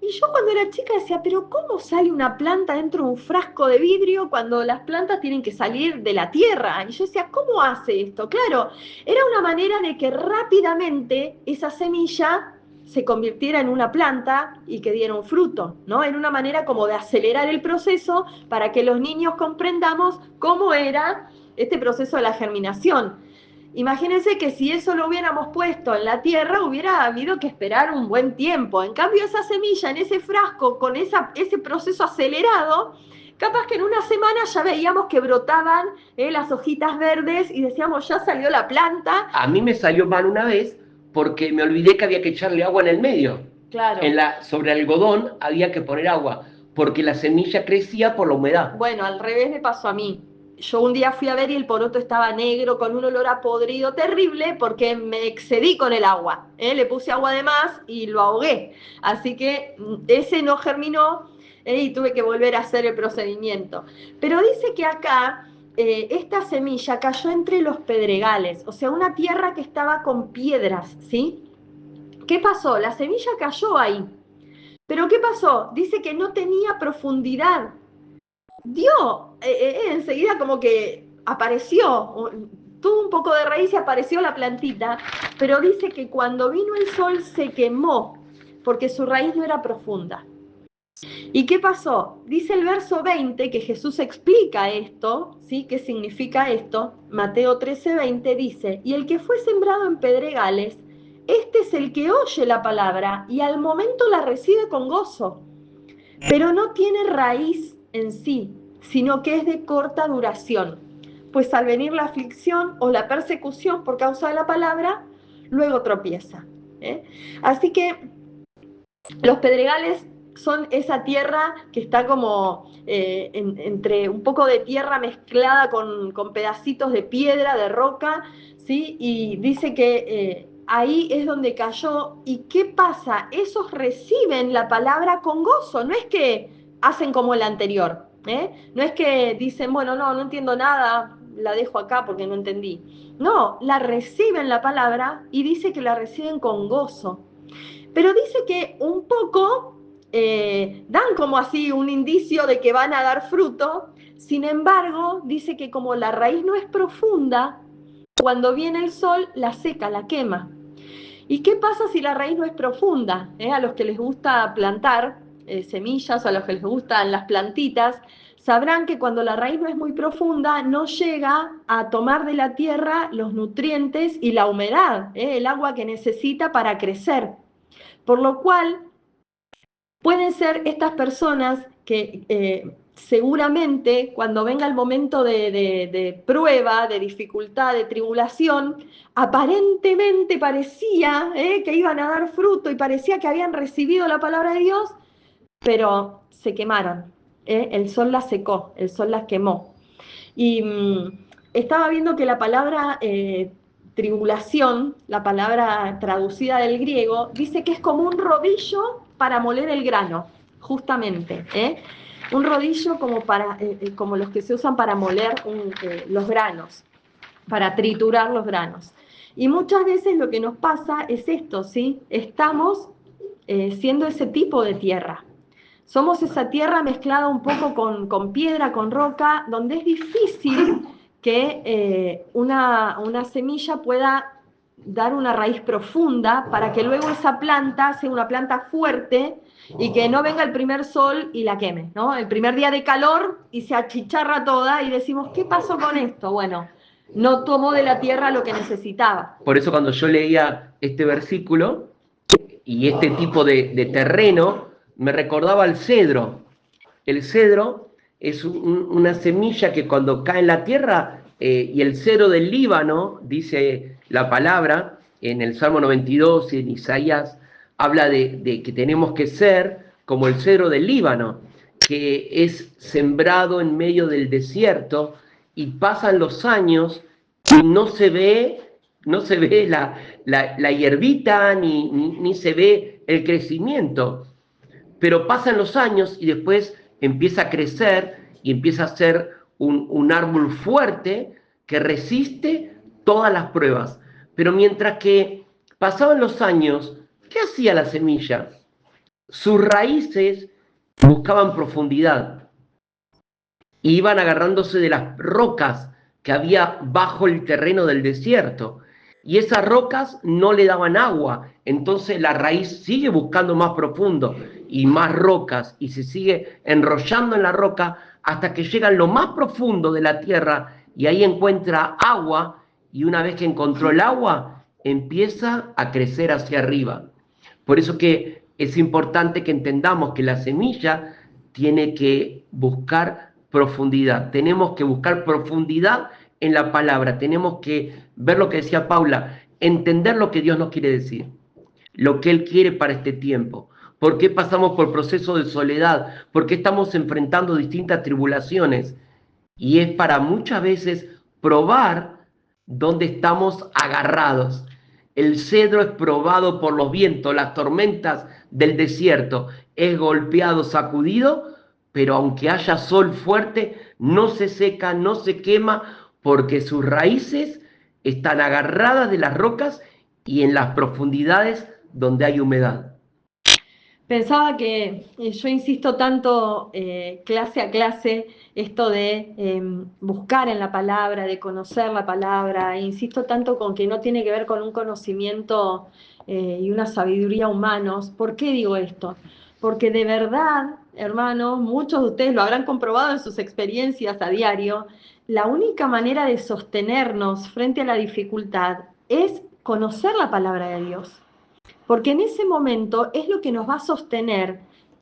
Y yo cuando era chica decía, pero ¿cómo sale una planta dentro de un frasco de vidrio cuando las plantas tienen que salir de la tierra? Y yo decía, ¿cómo hace esto? Claro, era una manera de que rápidamente esa semilla se convirtiera en una planta y que diera un fruto, ¿no? Era una manera como de acelerar el proceso para que los niños comprendamos cómo era este proceso de la germinación. Imagínense que si eso lo hubiéramos puesto en la tierra, hubiera habido que esperar un buen tiempo. En cambio, esa semilla en ese frasco, con ese proceso acelerado, capaz que en una semana ya veíamos que brotaban las hojitas verdes y decíamos, ya salió la planta. A mí me salió mal una vez porque me olvidé que había que echarle agua en el medio. Claro. Sobre el algodón había que poner agua, porque la semilla crecía por la humedad. Bueno, al revés me pasó a mí. Yo un día fui a ver y el poroto estaba negro, con un olor a podrido terrible, porque me excedí con el agua. Le puse agua de más y lo ahogué. Así que ese no germinó y tuve que volver a hacer el procedimiento. Pero dice que acá esta semilla cayó entre los pedregales, o sea, una tierra que estaba con piedras, ¿sí? ¿Qué pasó? La semilla cayó ahí. ¿Pero qué pasó? Dice que no tenía profundidad. Dio, enseguida como que apareció, tuvo un poco de raíz y apareció la plantita, pero dice que cuando vino el sol se quemó, porque su raíz no era profunda. ¿Y qué pasó? Dice el verso 20 que Jesús explica esto, ¿sí? ¿Qué significa esto? Mateo 13:20 dice, y el que fue sembrado en pedregales, este es el que oye la palabra y al momento la recibe con gozo, pero no tiene raíz en sí, sino que es de corta duración, pues al venir la aflicción o la persecución por causa de la palabra, luego tropieza. Así que los pedregales son esa tierra que está como entre un poco de tierra mezclada con pedacitos de piedra, de roca, ¿sí? Y dice que ahí es donde cayó. ¿Y qué pasa? Esos reciben la palabra con gozo, no es que hacen como el anterior, ¿eh? No es que dicen, bueno, no entiendo nada, la dejo acá porque no entendí. No, la reciben la palabra y dice que la reciben con gozo. Pero dice que un poco dan como así un indicio de que van a dar fruto. Sin embargo, dice que como la raíz no es profunda, cuando viene el sol la seca, la quema. ¿Y qué pasa si la raíz no es profunda? A los que les gusta plantar semillas o a los que les gustan las plantitas, sabrán que cuando la raíz no es muy profunda, no llega a tomar de la tierra los nutrientes y la humedad, el agua que necesita para crecer. Por lo cual, pueden ser estas personas que seguramente cuando venga el momento de prueba, de dificultad, de tribulación, aparentemente parecía que iban a dar fruto y parecía que habían recibido la palabra de Dios, pero se quemaron. El sol las secó, el sol las quemó. Y estaba viendo que la palabra tribulación, la palabra traducida del griego, dice que es como un rodillo para moler el grano, justamente. Un rodillo como los que se usan para moler los granos, para triturar los granos. Y muchas veces lo que nos pasa es esto, ¿sí? Estamos siendo ese tipo de tierra. Somos esa tierra mezclada un poco con piedra, con roca, donde es difícil que una semilla pueda dar una raíz profunda para que luego esa planta sea una planta fuerte y que no venga el primer sol y la queme, ¿no? El primer día de calor y se achicharra toda y decimos, ¿qué pasó con esto? Bueno, no tomó de la tierra lo que necesitaba. Por eso cuando yo leía este versículo y este tipo de terreno, me recordaba al cedro. El cedro es una semilla que cuando cae en la tierra, y el cedro del Líbano, dice la palabra, en el Salmo 92 y en Isaías, habla de que tenemos que ser como el cedro del Líbano, que es sembrado en medio del desierto y pasan los años y no se ve la hierbita ni se ve el crecimiento. Pero pasan los años y después empieza a crecer y empieza a ser un árbol fuerte que resiste todas las pruebas. Pero mientras que pasaban los años, ¿qué hacía la semilla? Sus raíces buscaban profundidad. Iban agarrándose de las rocas que había bajo el terreno del desierto. Y esas rocas no le daban agua. Entonces la raíz sigue buscando más profundo y más rocas y se sigue enrollando en la roca hasta que llega a lo más profundo de la tierra y ahí encuentra agua, y una vez que encontró el agua empieza a crecer hacia arriba. Por eso que es importante que entendamos que la semilla tiene que buscar profundidad. Tenemos que buscar profundidad en la palabra. Tenemos que ver lo que decía Paula, entender lo que Dios nos quiere decir, lo que Él quiere para este tiempo. ¿Por qué pasamos por procesos de soledad? ¿Por qué estamos enfrentando distintas tribulaciones? Y es para muchas veces probar dónde estamos agarrados. El cedro es probado por los vientos, las tormentas del desierto. Es golpeado, sacudido, pero aunque haya sol fuerte, no se seca, no se quema, porque sus raíces están agarradas de las rocas y en las profundidades donde hay humedad. Pensaba que yo insisto tanto clase a clase esto de buscar en la palabra, de conocer la palabra, insisto tanto con que no tiene que ver con un conocimiento y una sabiduría humanos. ¿Por qué digo esto? Porque de verdad, hermanos, muchos de ustedes lo habrán comprobado en sus experiencias a diario, la única manera de sostenernos frente a la dificultad es conocer la palabra de Dios. Porque en ese momento es lo que nos va a sostener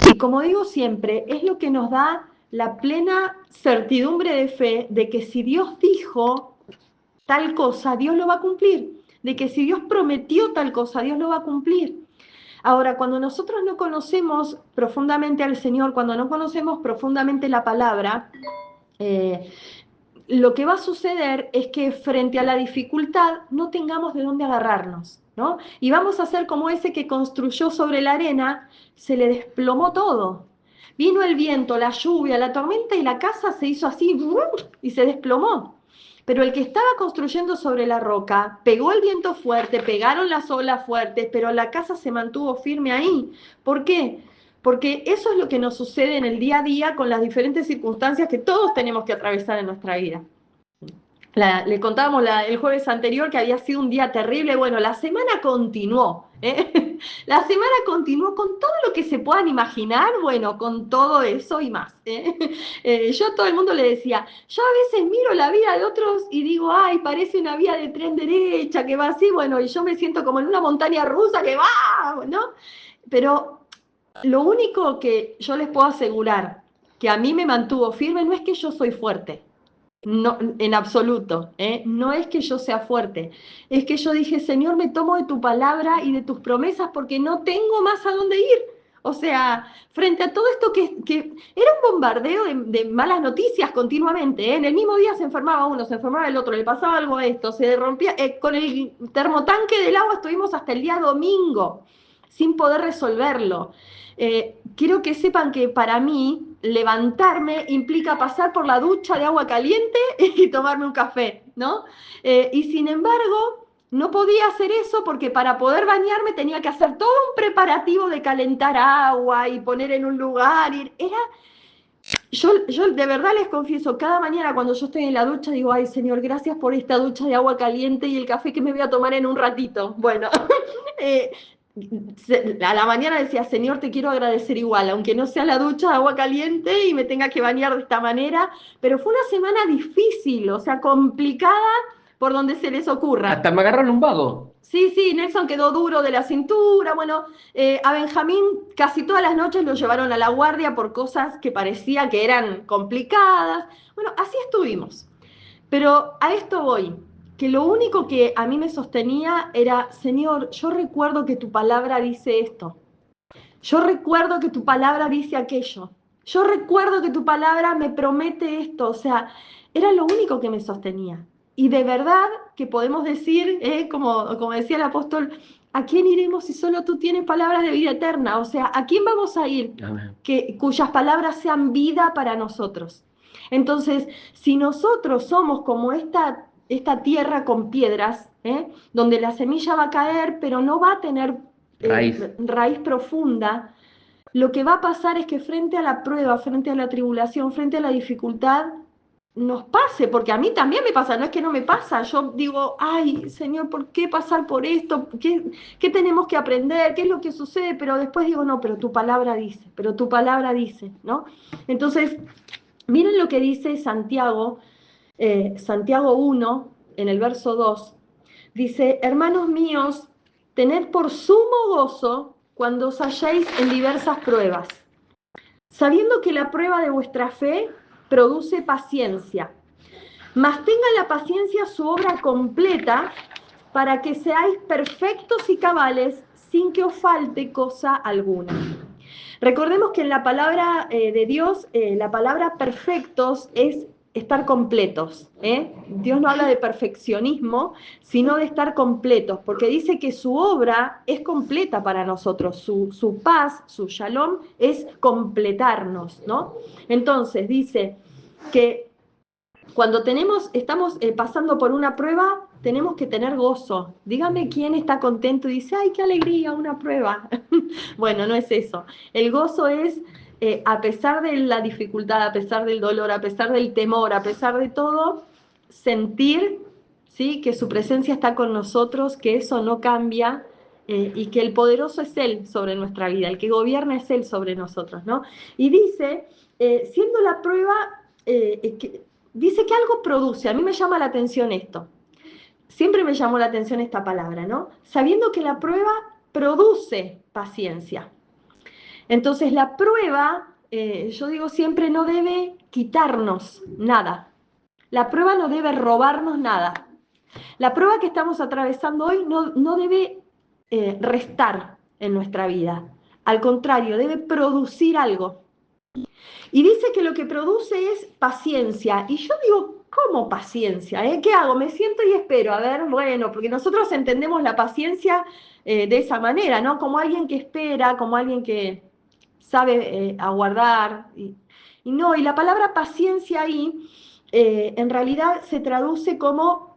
y, como digo siempre, es lo que nos da la plena certidumbre de fe de que si Dios dijo tal cosa, Dios lo va a cumplir, de que si Dios prometió tal cosa, Dios lo va a cumplir. Ahora, cuando nosotros no conocemos profundamente al Señor, cuando no conocemos profundamente la palabra, lo que va a suceder es que frente a la dificultad no tengamos de dónde agarrarnos, ¿no? Y vamos a ser como ese que construyó sobre la arena, se le desplomó todo. Vino el viento, la lluvia, la tormenta y la casa se hizo así y se desplomó. Pero el que estaba construyendo sobre la roca, pegó el viento fuerte, pegaron las olas fuertes, pero la casa se mantuvo firme ahí. ¿Por qué? Porque eso es lo que nos sucede en el día a día con las diferentes circunstancias que todos tenemos que atravesar en nuestra vida. Le contábamos el jueves anterior que había sido un día terrible. Bueno, la semana continuó, ¿eh? La semana continuó con todo lo que se puedan imaginar, bueno, con todo eso y más, ¿eh? Yo a todo el mundo le decía, yo a veces miro la vida de otros y digo, ay, parece una vía de tren derecha que va así, bueno, y yo me siento como en una montaña rusa que va, ¿no? Pero lo único que yo les puedo asegurar que a mí me mantuvo firme no es que yo soy fuerte. No, en absoluto, ¿eh? No es que yo sea fuerte, es que yo dije, Señor, me tomo de tu palabra y de tus promesas porque no tengo más a dónde ir. O sea, frente a todo esto que era un bombardeo de malas noticias continuamente, ¿eh? En el mismo día se enfermaba uno, se enfermaba el otro, le pasaba algo a esto, se rompía, con el termotanque del agua estuvimos hasta el día domingo sin poder resolverlo. Quiero que sepan que para mí levantarme implica pasar por la ducha de agua caliente y tomarme un café, ¿no? Y sin embargo, no podía hacer eso porque para poder bañarme tenía que hacer todo un preparativo de calentar agua y poner en un lugar. Yo de verdad les confieso, cada mañana cuando yo estoy en la ducha digo, ay Señor, gracias por esta ducha de agua caliente y el café que me voy a tomar en un ratito. Bueno, a la mañana decía, Señor, te quiero agradecer igual, aunque no sea la ducha de agua caliente y me tenga que bañar de esta manera, pero fue una semana difícil, o sea, complicada por donde se les ocurra. Hasta me agarraron un vago. Sí, Nelson quedó duro de la cintura, bueno, a Benjamín casi todas las noches lo llevaron a la guardia por cosas que parecía que eran complicadas, bueno, así estuvimos, pero a esto voy, que lo único que a mí me sostenía era, Señor, yo recuerdo que tu palabra dice esto, yo recuerdo que tu palabra dice aquello, yo recuerdo que tu palabra me promete esto, o sea, era lo único que me sostenía. Y de verdad que podemos decir, como decía el apóstol, ¿a quién iremos si solo tú tienes palabras de vida eterna? O sea, ¿a quién vamos a ir cuyas palabras sean vida para nosotros? Entonces, si nosotros somos como esta tierra con piedras, donde la semilla va a caer, pero no va a tener raíz profunda, lo que va a pasar es que frente a la prueba, frente a la tribulación, frente a la dificultad, nos pase, porque a mí también me pasa, no es que no me pasa, yo digo, ay, Señor, ¿por qué pasar por esto? ¿Qué tenemos que aprender? ¿Qué es lo que sucede? Pero después digo, no, pero tu palabra dice, ¿no? Entonces, miren lo que dice Santiago, Santiago 1, en el verso 2, dice, hermanos míos, tened por sumo gozo cuando os halléis en diversas pruebas, sabiendo que la prueba de vuestra fe produce paciencia. Mas tenga la paciencia su obra completa para que seáis perfectos y cabales sin que os falte cosa alguna. Recordemos que en la palabra de Dios, la palabra perfectos es estar completos. Dios no habla de perfeccionismo, sino de estar completos, porque dice que su obra es completa para nosotros, su paz, su shalom, es completarnos, ¿no? Entonces dice que cuando estamos pasando por una prueba, tenemos que tener gozo. Dígame quién está contento y dice, ¡ay, qué alegría, una prueba! Bueno, no es eso. El gozo es, a pesar de la dificultad, a pesar del dolor, a pesar del temor, a pesar de todo, sentir, ¿sí?, que su presencia está con nosotros, que eso no cambia, y que el poderoso es Él sobre nuestra vida, el que gobierna es Él sobre nosotros, ¿no? Y dice, siendo la prueba... dice que algo produce, a mí me llama la atención esto, siempre me llamó la atención esta palabra, ¿no? Sabiendo que la prueba produce paciencia. Entonces la prueba, yo digo siempre, no debe quitarnos nada, la prueba no debe robarnos nada, la prueba que estamos atravesando hoy no debe restar en nuestra vida, al contrario, debe producir algo. Y dice que lo que produce es paciencia. Y yo digo, ¿Cómo paciencia? ¿Qué hago? Me siento y espero. A ver, bueno, porque nosotros entendemos la paciencia de esa manera, ¿no? Como alguien que espera, como alguien que sabe aguardar. Y no, y la palabra paciencia ahí en realidad se traduce como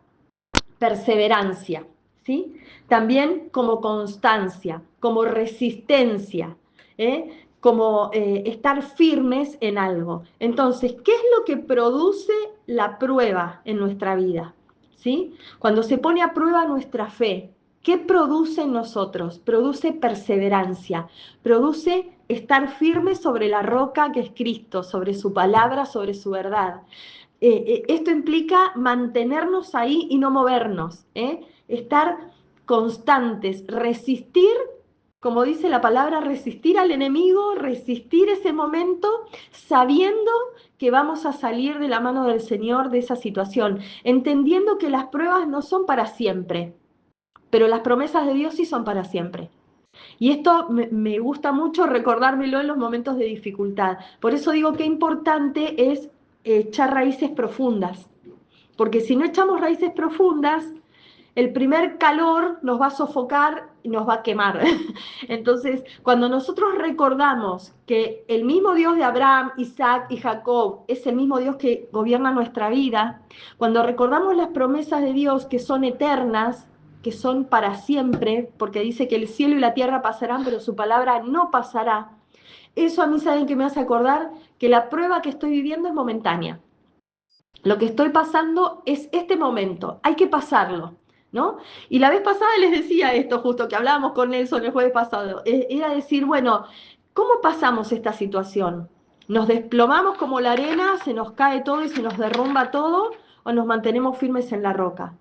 perseverancia, ¿sí? También como constancia, como resistencia, como estar firmes en algo. Entonces, ¿qué es lo que produce la prueba en nuestra vida? ¿Sí? Cuando se pone a prueba nuestra fe, ¿qué produce en nosotros? Produce perseverancia, produce estar firmes sobre la roca que es Cristo, sobre su palabra, sobre su verdad. Esto implica mantenernos ahí y no movernos, estar constantes, resistir, como dice la palabra, resistir al enemigo, resistir ese momento, sabiendo que vamos a salir de la mano del Señor de esa situación, entendiendo que las pruebas no son para siempre, pero las promesas de Dios sí son para siempre. Y esto me gusta mucho recordármelo en los momentos de dificultad. Por eso digo que importante es echar raíces profundas. Porque si no echamos raíces profundas, el primer calor nos va a sofocar y nos va a quemar. Entonces, cuando nosotros recordamos que el mismo Dios de Abraham, Isaac y Jacob es el mismo Dios que gobierna nuestra vida, cuando recordamos las promesas de Dios que son eternas, que son para siempre, porque dice que el cielo y la tierra pasarán, pero su palabra no pasará, eso a mí, ¿saben qué me hace acordar? Que la prueba que estoy viviendo es momentánea. Lo que estoy pasando es este momento, hay que pasarlo, ¿no? Y la vez pasada les decía esto justo, que hablábamos con Nelson el jueves pasado, era decir, bueno, ¿cómo pasamos esta situación? ¿Nos desplomamos como la arena, se nos cae todo y se nos derrumba todo, o nos mantenemos firmes en la roca?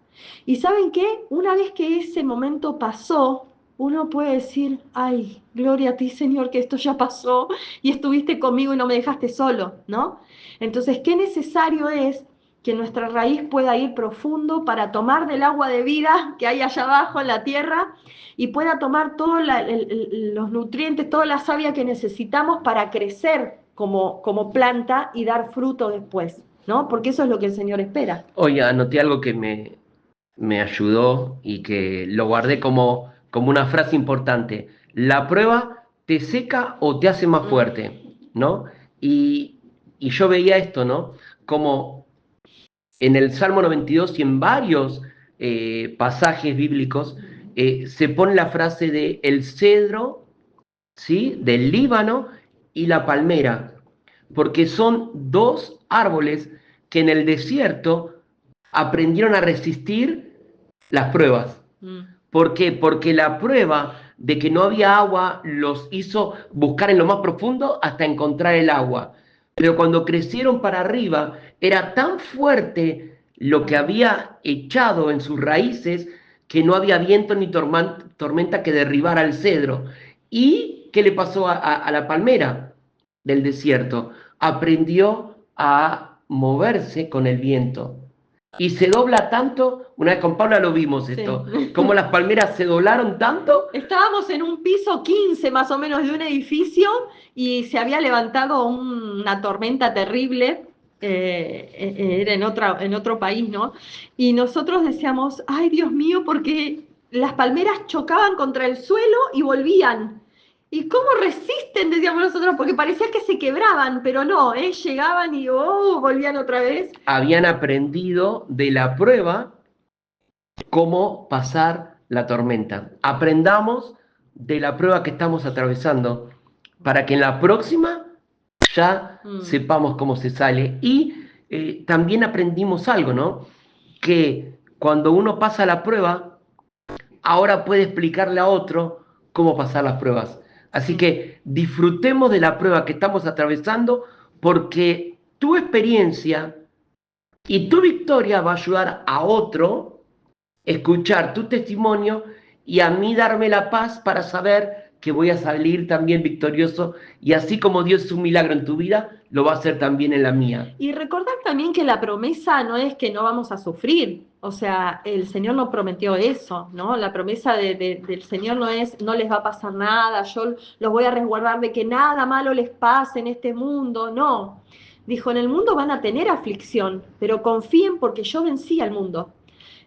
Y ¿saben qué? Una vez que ese momento pasó, uno puede decir, ay, gloria a ti, Señor, que esto ya pasó y estuviste conmigo y no me dejaste solo, ¿no? Entonces, qué necesario es que nuestra raíz pueda ir profundo para tomar del agua de vida que hay allá abajo en la tierra y pueda tomar todos los nutrientes, toda la savia que necesitamos para crecer como planta y dar fruto después, ¿no? Porque eso es lo que el Señor espera. Oye, anoté algo que me ayudó y que lo guardé como una frase importante. La prueba te seca o te hace más fuerte, ¿no? Y, y yo veía esto, ¿no? Como en el Salmo 92 y en varios pasajes bíblicos se pone la frase de el cedro, ¿sí? Del Líbano y la palmera, porque son dos árboles que en el desierto aprendieron a resistir las pruebas. ¿Por qué? Porque la prueba de que no había agua los hizo buscar en lo más profundo hasta encontrar el agua. Pero cuando crecieron para arriba, era tan fuerte lo que había echado en sus raíces que no había viento ni tormenta que derribara el cedro. ¿Y qué le pasó a la palmera del desierto? Aprendió a moverse con el viento. Y se dobla tanto, una vez con Paula lo vimos esto, Sí. cómo las palmeras se doblaron tanto. Estábamos en un piso 15 más o menos de un edificio y se había levantado una tormenta terrible, era en otro país, ¿no? Y nosotros decíamos, ay Dios mío, porque las palmeras chocaban contra el suelo y volvían. ¿Y cómo resisten? Decíamos nosotros, porque parecía que se quebraban, pero no, llegaban y volvían otra vez. Habían aprendido de la prueba cómo pasar la tormenta. Aprendamos de la prueba que estamos atravesando para que en la próxima ya sepamos cómo se sale. Y también aprendimos algo, ¿no? Que cuando uno pasa la prueba, ahora puede explicarle a otro cómo pasar las pruebas. Así que disfrutemos de la prueba que estamos atravesando porque tu experiencia y tu victoria va a ayudar a otro a escuchar tu testimonio y a mí darme la paz para saber que voy a salir también victorioso y así como Dios hizo un milagro en tu vida, lo va a hacer también en la mía. Y recordar también que la promesa no es que no vamos a sufrir, o sea, el Señor no prometió eso, ¿no? La promesa del Señor no es, no les va a pasar nada, yo los voy a resguardar de que nada malo les pase en este mundo, no. Dijo, en el mundo van a tener aflicción, pero confíen porque yo vencí al mundo.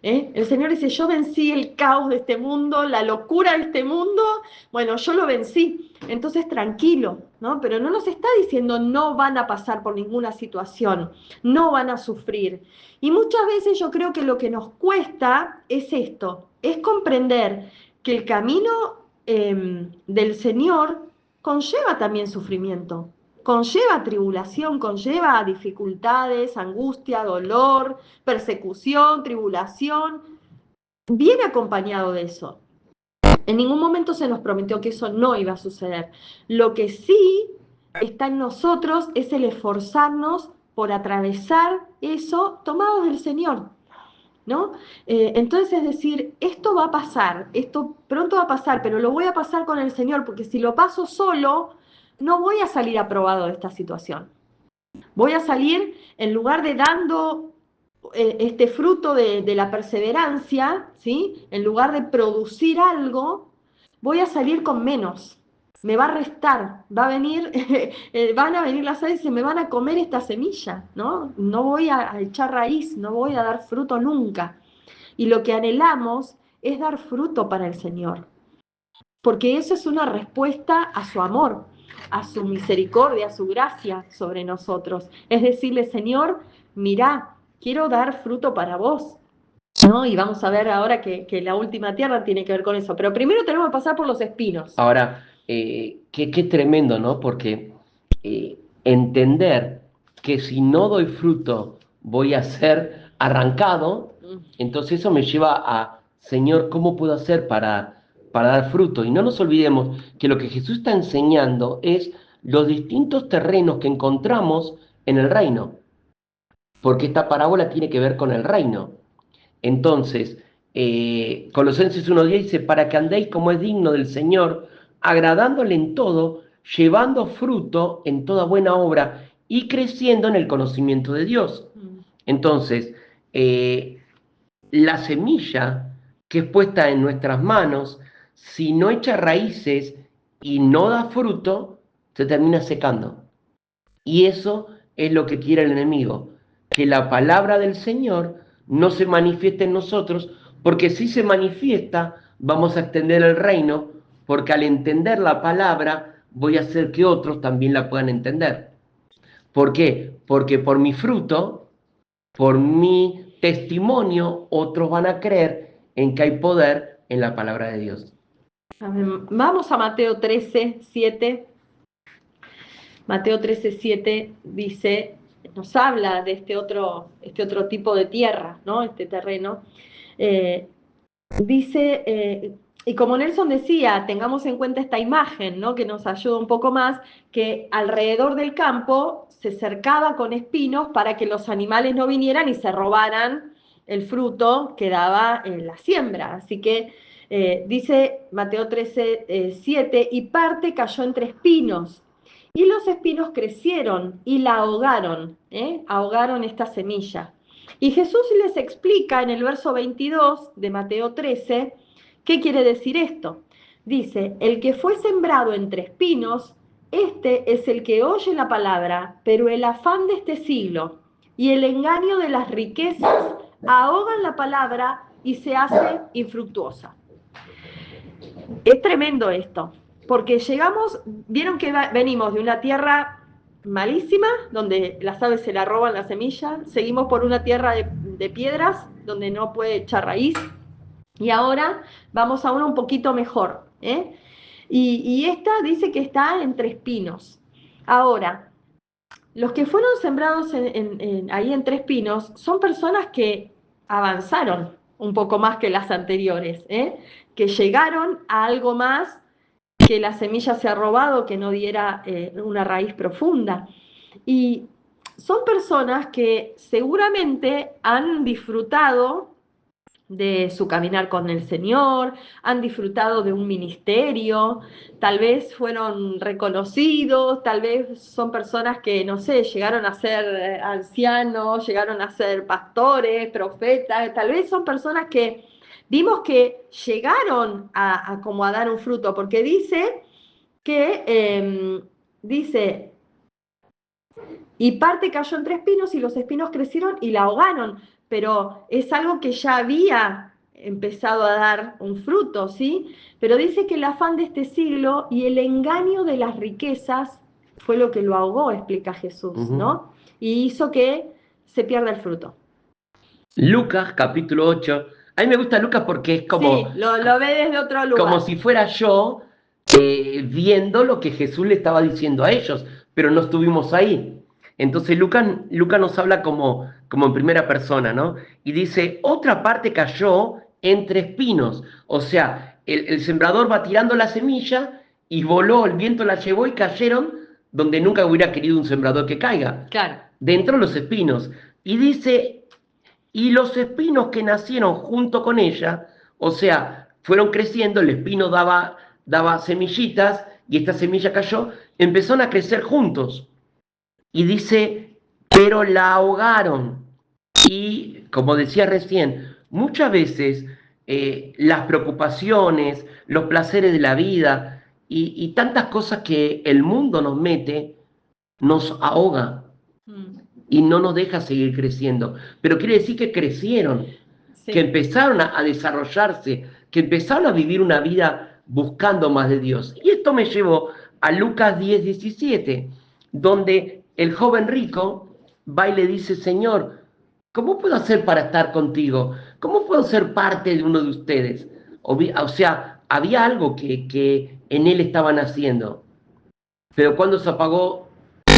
El Señor dice, yo vencí el caos de este mundo, la locura de este mundo, bueno, yo lo vencí, entonces tranquilo, ¿no? Pero no nos está diciendo no van a pasar por ninguna situación, no van a sufrir. Y muchas veces yo creo que lo que nos cuesta es esto, es comprender que el camino del Señor conlleva también sufrimiento, conlleva tribulación, conlleva dificultades, angustia, dolor, persecución, tribulación, viene acompañado de eso. En ningún momento se nos prometió que eso no iba a suceder. Lo que sí está en nosotros es el esforzarnos por atravesar eso tomados del Señor, ¿no? Entonces, es decir, esto va a pasar, esto pronto va a pasar, pero lo voy a pasar con el Señor, porque si lo paso solo, no voy a salir aprobado de esta situación. Voy a salir, en lugar de dando este fruto de la perseverancia, ¿sí? En lugar de producir algo, voy a salir con menos. Me va a restar, va a venir, van a venir las aves y se me van a comer esta semilla, ¿no? No voy a echar raíz, no voy a dar fruto nunca. Y lo que anhelamos es dar fruto para el Señor, porque eso es una respuesta a su amor, a su misericordia, a su gracia sobre nosotros. Es decirle, Señor, mirá, quiero dar fruto para vos, ¿no? Y vamos a ver ahora que la última tierra tiene que ver con eso. Pero primero tenemos que pasar por los espinos. Ahora, qué tremendo, ¿no? Porque entender que si no doy fruto voy a ser arrancado, entonces eso me lleva a, Señor, ¿cómo puedo hacer para dar fruto? Y no nos olvidemos que lo que Jesús está enseñando es los distintos terrenos que encontramos en el reino, porque esta parábola tiene que ver con el reino. Entonces, Colosenses 1:10 dice, para que andéis como es digno del Señor, agradándole en todo, llevando fruto en toda buena obra y creciendo en el conocimiento de Dios. Entonces, la semilla que es puesta en nuestras manos, si no echa raíces y no da fruto, se termina secando. Y eso es lo que quiere el enemigo, que la palabra del Señor no se manifieste en nosotros, porque si se manifiesta, vamos a extender el reino, porque al entender la palabra, voy a hacer que otros también la puedan entender. ¿Por qué? Porque por mi fruto, por mi testimonio, otros van a creer en que hay poder en la palabra de Dios. Vamos a Mateo 13:7. Mateo 13:7 dice, nos habla de este otro tipo de tierra, ¿no? Este terreno. Dice, y como Nelson decía, tengamos en cuenta esta imagen, ¿no? Que nos ayuda un poco más, que alrededor del campo se cercaba con espinos para que los animales no vinieran y se robaran el fruto que daba la siembra. Así que dice Mateo 13:7, y parte cayó entre espinos, y los espinos crecieron y la ahogaron, ahogaron esta semilla. Y Jesús les explica en el verso 22 de Mateo 13, ¿qué quiere decir esto? Dice, el que fue sembrado entre espinos, este es el que oye la palabra, pero el afán de este siglo y el engaño de las riquezas ahogan la palabra y se hace infructuosa. Es tremendo esto, porque vieron que venimos de una tierra malísima, donde las aves se la roban la semilla, seguimos por una tierra de piedras, donde no puede echar raíz, y ahora vamos a una un poquito mejor, ¿eh? Y esta dice que está entre espinos. Ahora, los que fueron sembrados ahí entre espinos son personas que avanzaron un poco más que las anteriores, que llegaron a algo más, que la semilla se ha robado, que no diera una raíz profunda. Y son personas que seguramente han disfrutado de su caminar con el Señor, han disfrutado de un ministerio, tal vez fueron reconocidos, tal vez son personas que, no sé, llegaron a ser ancianos, llegaron a ser pastores, profetas, tal vez son personas que vimos que llegaron a como a dar un fruto, porque dice que, Y parte cayó entre espinos y los espinos crecieron y la ahogaron, pero es algo que ya había empezado a dar un fruto, ¿sí? Pero dice que el afán de este siglo y el engaño de las riquezas fue lo que lo ahogó, explica Jesús, ¿no? Y hizo que se pierda el fruto. Lucas, capítulo 8. A mí me gusta Lucas porque es como... Sí, lo ve desde otro lugar. Como si fuera yo viendo lo que Jesús le estaba diciendo a ellos, pero no estuvimos ahí. Entonces Lucas nos habla como en primera persona, ¿no? Y dice, otra parte cayó entre espinos. O sea, el sembrador va tirando la semilla y voló, el viento la llevó y cayeron donde nunca hubiera querido un sembrador que caiga. Claro. Dentro de los espinos. Y dice, y los espinos que nacieron junto con ella, o sea, fueron creciendo, el espino daba semillitas y esta semilla cayó, empezaron a crecer juntos. Y dice, pero la ahogaron. Y como decía recién, muchas veces las preocupaciones, los placeres de la vida y tantas cosas que el mundo nos mete, nos ahoga y no nos deja seguir creciendo. Pero quiere decir que crecieron, sí, que empezaron a desarrollarse, que empezaron a vivir una vida buscando más de Dios. Y esto me llevó a Lucas 10:17, donde el joven rico va y le dice, Señor, ¿cómo puedo hacer para estar contigo? ¿Cómo puedo ser parte de uno de ustedes? O sea, había algo que en él estaban haciendo. Pero cuando se apagó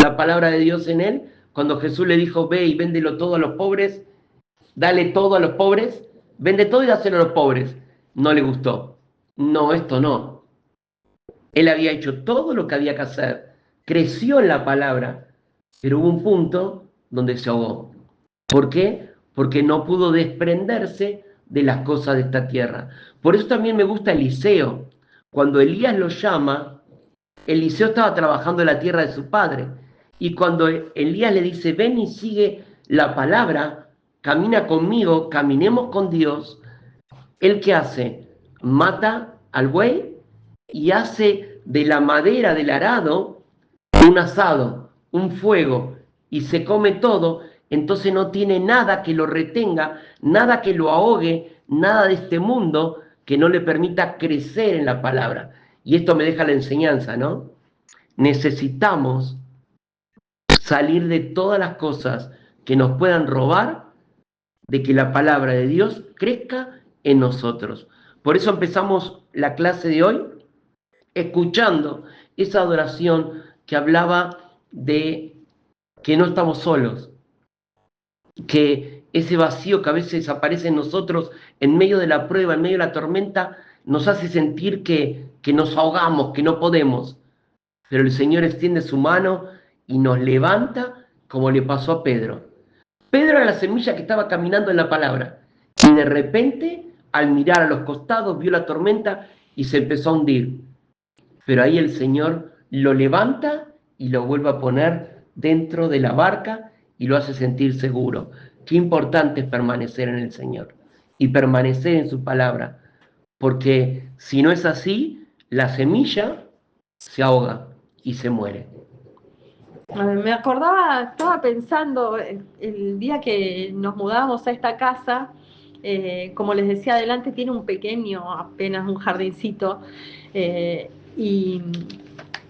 la palabra de Dios en él, cuando Jesús le dijo, ve y véndelo todo a los pobres, dale todo a los pobres, vende todo y dáselo a los pobres. No le gustó. No, esto no. Él había hecho todo lo que había que hacer. Creció en la palabra, pero hubo un punto donde se ahogó. ¿Por qué? Porque no pudo desprenderse de las cosas de esta tierra. Por eso también me gusta Eliseo. Cuando Elías lo llama, Eliseo estaba trabajando en la tierra de su padre. Y cuando Elías le dice, ven y sigue la palabra, camina conmigo, caminemos con Dios, ¿él qué hace? Mata al buey y hace de la madera del arado un asado, un fuego, y se come todo. Entonces no tiene nada que lo retenga, nada que lo ahogue, nada de este mundo que no le permita crecer en la palabra. Y esto me deja la enseñanza, ¿no? Necesitamos salir de todas las cosas que nos puedan robar de que la palabra de Dios crezca en nosotros. Por eso empezamos la clase de hoy escuchando esa adoración que hablaba de que no estamos solos, que ese vacío que a veces aparece en nosotros en medio de la prueba, en medio de la tormenta, nos hace sentir que nos ahogamos, que no podemos. Pero el Señor extiende su mano y nos levanta como le pasó a Pedro. Pedro era la semilla que estaba caminando en la palabra y de repente, al mirar a los costados, vio la tormenta y se empezó a hundir. Pero ahí el Señor lo levanta y lo vuelve a poner dentro de la barca y lo hace sentir seguro. Qué importante es permanecer en el Señor y permanecer en su palabra, porque si no es así, la semilla se ahoga y se muere. Me acordaba, estaba pensando el día que nos mudamos a esta casa, como les decía adelante, tiene un pequeño, apenas un jardincito, y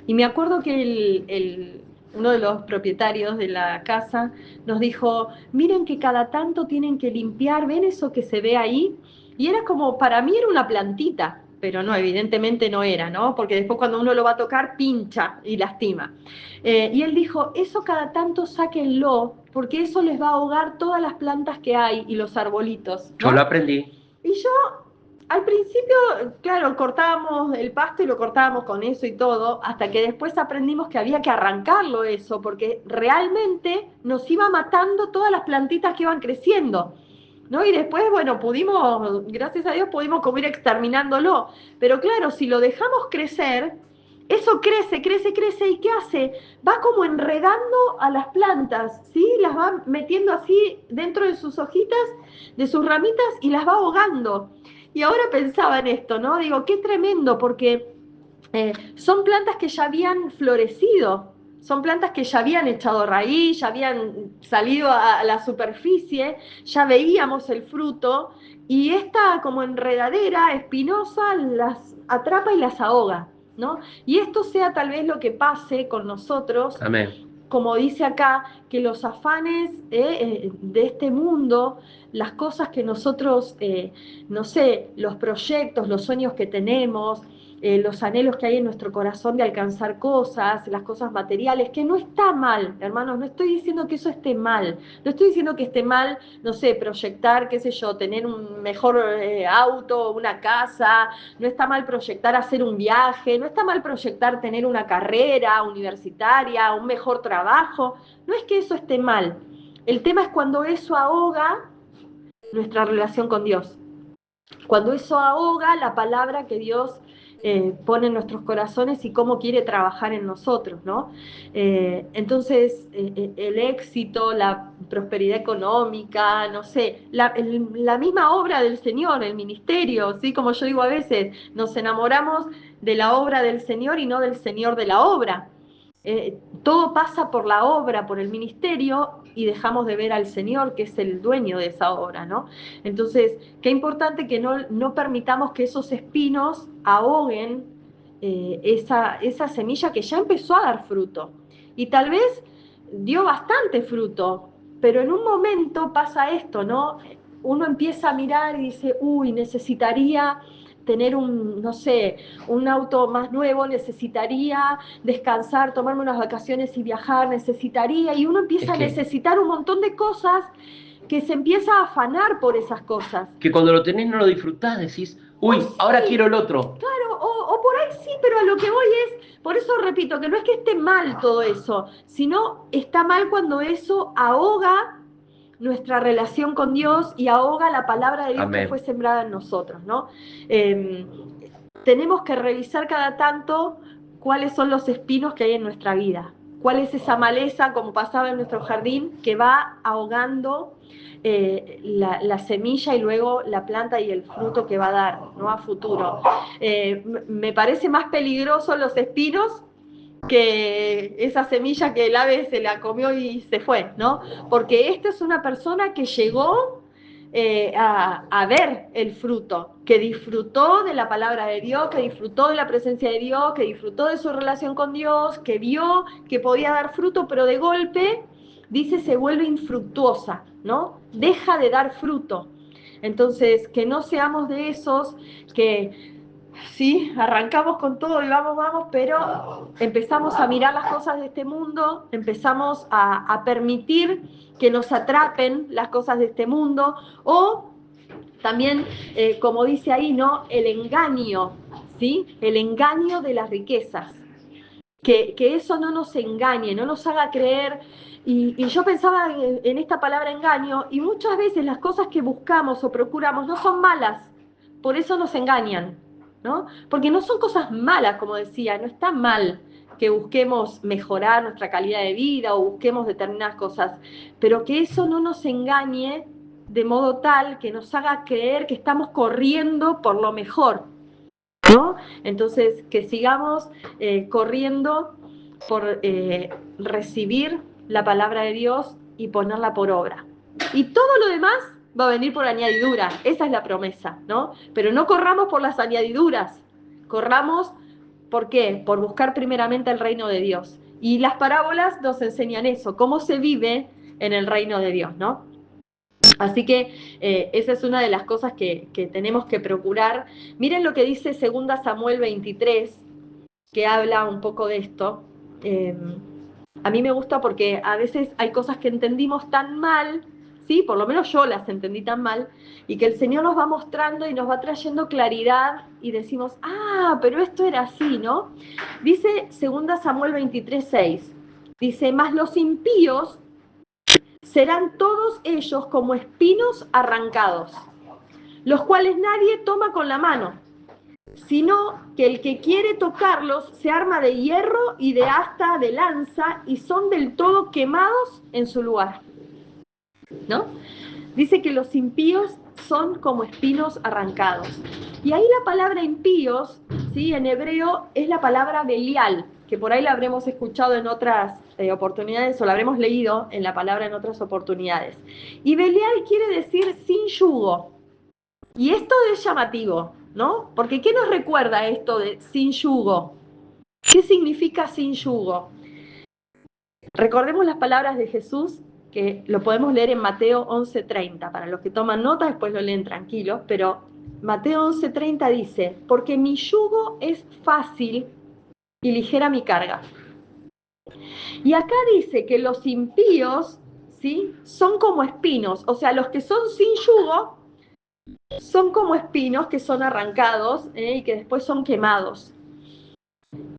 me acuerdo que uno de los propietarios de la casa nos dijo, miren que cada tanto tienen que limpiar, ¿ven eso que se ve ahí? Y era como, para mí era una plantita, pero no, evidentemente no era, ¿no? Porque después cuando uno lo va a tocar, pincha y lastima. Y él dijo, eso cada tanto sáquenlo, porque eso les va a ahogar todas las plantas que hay y los arbolitos, ¿no? Yo lo aprendí. Y yo, al principio, claro, cortábamos el pasto y lo cortábamos con eso y todo, hasta que después aprendimos que había que arrancarlo eso, porque realmente nos iba matando todas las plantitas que iban creciendo, ¿no? Y después, bueno, pudimos, gracias a Dios, pudimos como ir exterminándolo. Pero claro, si lo dejamos crecer, eso crece, crece, crece, ¿y qué hace? Va como enredando a las plantas, ¿sí? Las va metiendo así dentro de sus hojitas, de sus ramitas, y las va ahogando. Y ahora pensaba en esto, ¿no? Digo, qué tremendo, porque son plantas que ya habían florecido, Son plantas que ya habían echado raíz, ya habían salido a la superficie, ya veíamos el fruto, y esta como enredadera espinosa las atrapa y las ahoga, ¿no? Y esto sea tal vez lo que pase con nosotros. Amén. Como dice acá, que los afanes de este mundo, las cosas que nosotros, no sé, los proyectos, los sueños que tenemos, los anhelos que hay en nuestro corazón de alcanzar cosas, las cosas materiales, que no está mal, hermanos, no estoy diciendo que eso esté mal, no estoy diciendo que esté mal, no sé, proyectar, qué sé yo, tener un mejor auto, una casa, no está mal proyectar hacer un viaje, no está mal proyectar tener una carrera universitaria, un mejor trabajo, no es que eso esté mal, el tema es cuando eso ahoga nuestra relación con Dios, cuando eso ahoga la palabra que Dios pone en nuestros corazones y cómo quiere trabajar en nosotros, ¿no? Entonces, el éxito, la prosperidad económica, no sé, la misma obra del Señor, el ministerio, ¿sí? Como yo digo a veces, nos enamoramos de la obra del Señor y no del Señor de la obra. Todo pasa por la obra, por el ministerio, y dejamos de ver al Señor, que es el dueño de esa obra, ¿no? Entonces, qué importante que no permitamos que esos espinos ahoguen esa semilla que ya empezó a dar fruto. Y tal vez dio bastante fruto, pero en un momento pasa esto, ¿no? Uno empieza a mirar y dice, uy, necesitaría tener no sé, un auto más nuevo, necesitaría descansar, tomarme unas vacaciones y viajar, necesitaría, y uno empieza a necesitar un montón de cosas, que se empieza a afanar por esas cosas. Que cuando lo tenés no lo disfrutás, decís, uy, sí, ahora quiero el otro. Claro, o por ahí sí, pero a lo que voy es, por eso repito, que no es que esté mal todo eso, sino está mal cuando eso ahoga nuestra relación con Dios y ahoga la palabra de Dios. Amén. Que fue sembrada en nosotros, ¿no? Tenemos que revisar cada tanto cuáles son los espinos que hay en nuestra vida, cuál es esa maleza, como pasaba en nuestro jardín, que va ahogando la semilla y luego la planta y el fruto que va a dar, ¿no? A futuro. Me parece más peligroso los espinos que esa semilla que el ave se la comió y se fue, ¿no? Porque esta es una persona que llegó a ver el fruto, que disfrutó de la palabra de Dios, que disfrutó de la presencia de Dios, que disfrutó de su relación con Dios, que vio que podía dar fruto, pero de golpe, dice, se vuelve infructuosa, ¿no? Deja de dar fruto. Entonces, que no seamos de esos que sí, arrancamos con todo y vamos, pero empezamos a mirar las cosas de este mundo, empezamos a permitir que nos atrapen las cosas de este mundo, o también, como dice ahí, ¿no? El engaño, ¿sí? El engaño de las riquezas. Que eso no nos engañe, no nos haga creer. Y yo pensaba en esta palabra engaño, y muchas veces las cosas que buscamos o procuramos no son malas, por eso nos engañan, ¿no? Porque no son cosas malas, como decía, no está mal que busquemos mejorar nuestra calidad de vida o busquemos determinadas cosas, pero que eso no nos engañe de modo tal que nos haga creer que estamos corriendo por lo mejor, ¿no? Entonces, que sigamos corriendo por recibir la palabra de Dios y ponerla por obra. Y todo lo demás va a venir por añadidura, esa es la promesa, ¿no? Pero no corramos por las añadiduras, corramos, ¿por qué? Por buscar primeramente el reino de Dios. Y las parábolas nos enseñan eso, cómo se vive en el reino de Dios, ¿no? Así que esa es una de las cosas que tenemos que procurar. Miren lo que dice 2 Samuel 23, que habla un poco de esto. A mí me gusta porque a veces hay cosas que entendimos tan mal, ¿sí? Por lo menos yo las entendí tan mal, y que el Señor nos va mostrando y nos va trayendo claridad y decimos, ah, pero esto era así, ¿no? Dice 2 Samuel 23, 6, dice, mas los impíos serán todos ellos como espinos arrancados, los cuales nadie toma con la mano, sino que el que quiere tocarlos se arma de hierro y de asta de lanza y son del todo quemados en su lugar, ¿no? Dice que los impíos son como espinos arrancados. Y ahí la palabra impíos, ¿sí? En hebreo es la palabra Belial, que por ahí la habremos escuchado en otras oportunidades o la habremos leído en la palabra en otras oportunidades. Y Belial quiere decir sin yugo. Y esto es llamativo, ¿no? Porque ¿qué nos recuerda esto de sin yugo? ¿Qué significa sin yugo? Recordemos las palabras de Jesús, que lo podemos leer en Mateo 11:30. Para los que toman nota, después lo leen tranquilos, pero Mateo 11:30 dice, porque mi yugo es fácil y ligera mi carga. Y acá dice que los impíos, ¿sí?, son como espinos, o sea, los que son sin yugo son como espinos que son arrancados y que después son quemados.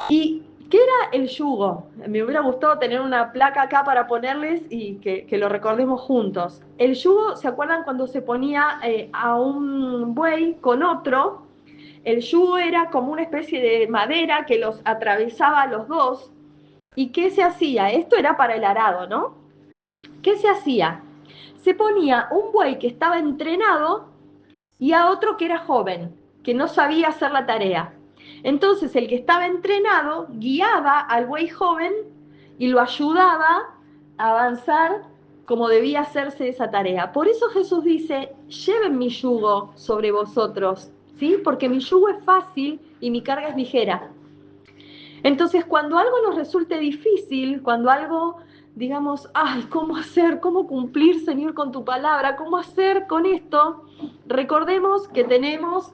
¿Y qué era el yugo? Me hubiera gustado tener una placa acá para ponerles y que lo recordemos juntos. El yugo, ¿se acuerdan cuando se ponía a un buey con otro? El yugo era como una especie de madera que los atravesaba a los dos. ¿Y qué se hacía? Esto era para el arado, ¿no? ¿Qué se hacía? Se ponía un buey que estaba entrenado y a otro que era joven, que no sabía hacer la tarea. Entonces el que estaba entrenado guiaba al buey joven y lo ayudaba a avanzar como debía hacerse esa tarea. Por eso Jesús dice, lleven mi yugo sobre vosotros, ¿sí? Porque mi yugo es fácil y mi carga es ligera. Entonces, cuando algo nos resulte difícil, cuando algo, digamos, ay, ¿cómo hacer? ¿Cómo cumplir, Señor, con tu palabra? ¿Cómo hacer con esto? Recordemos que tenemos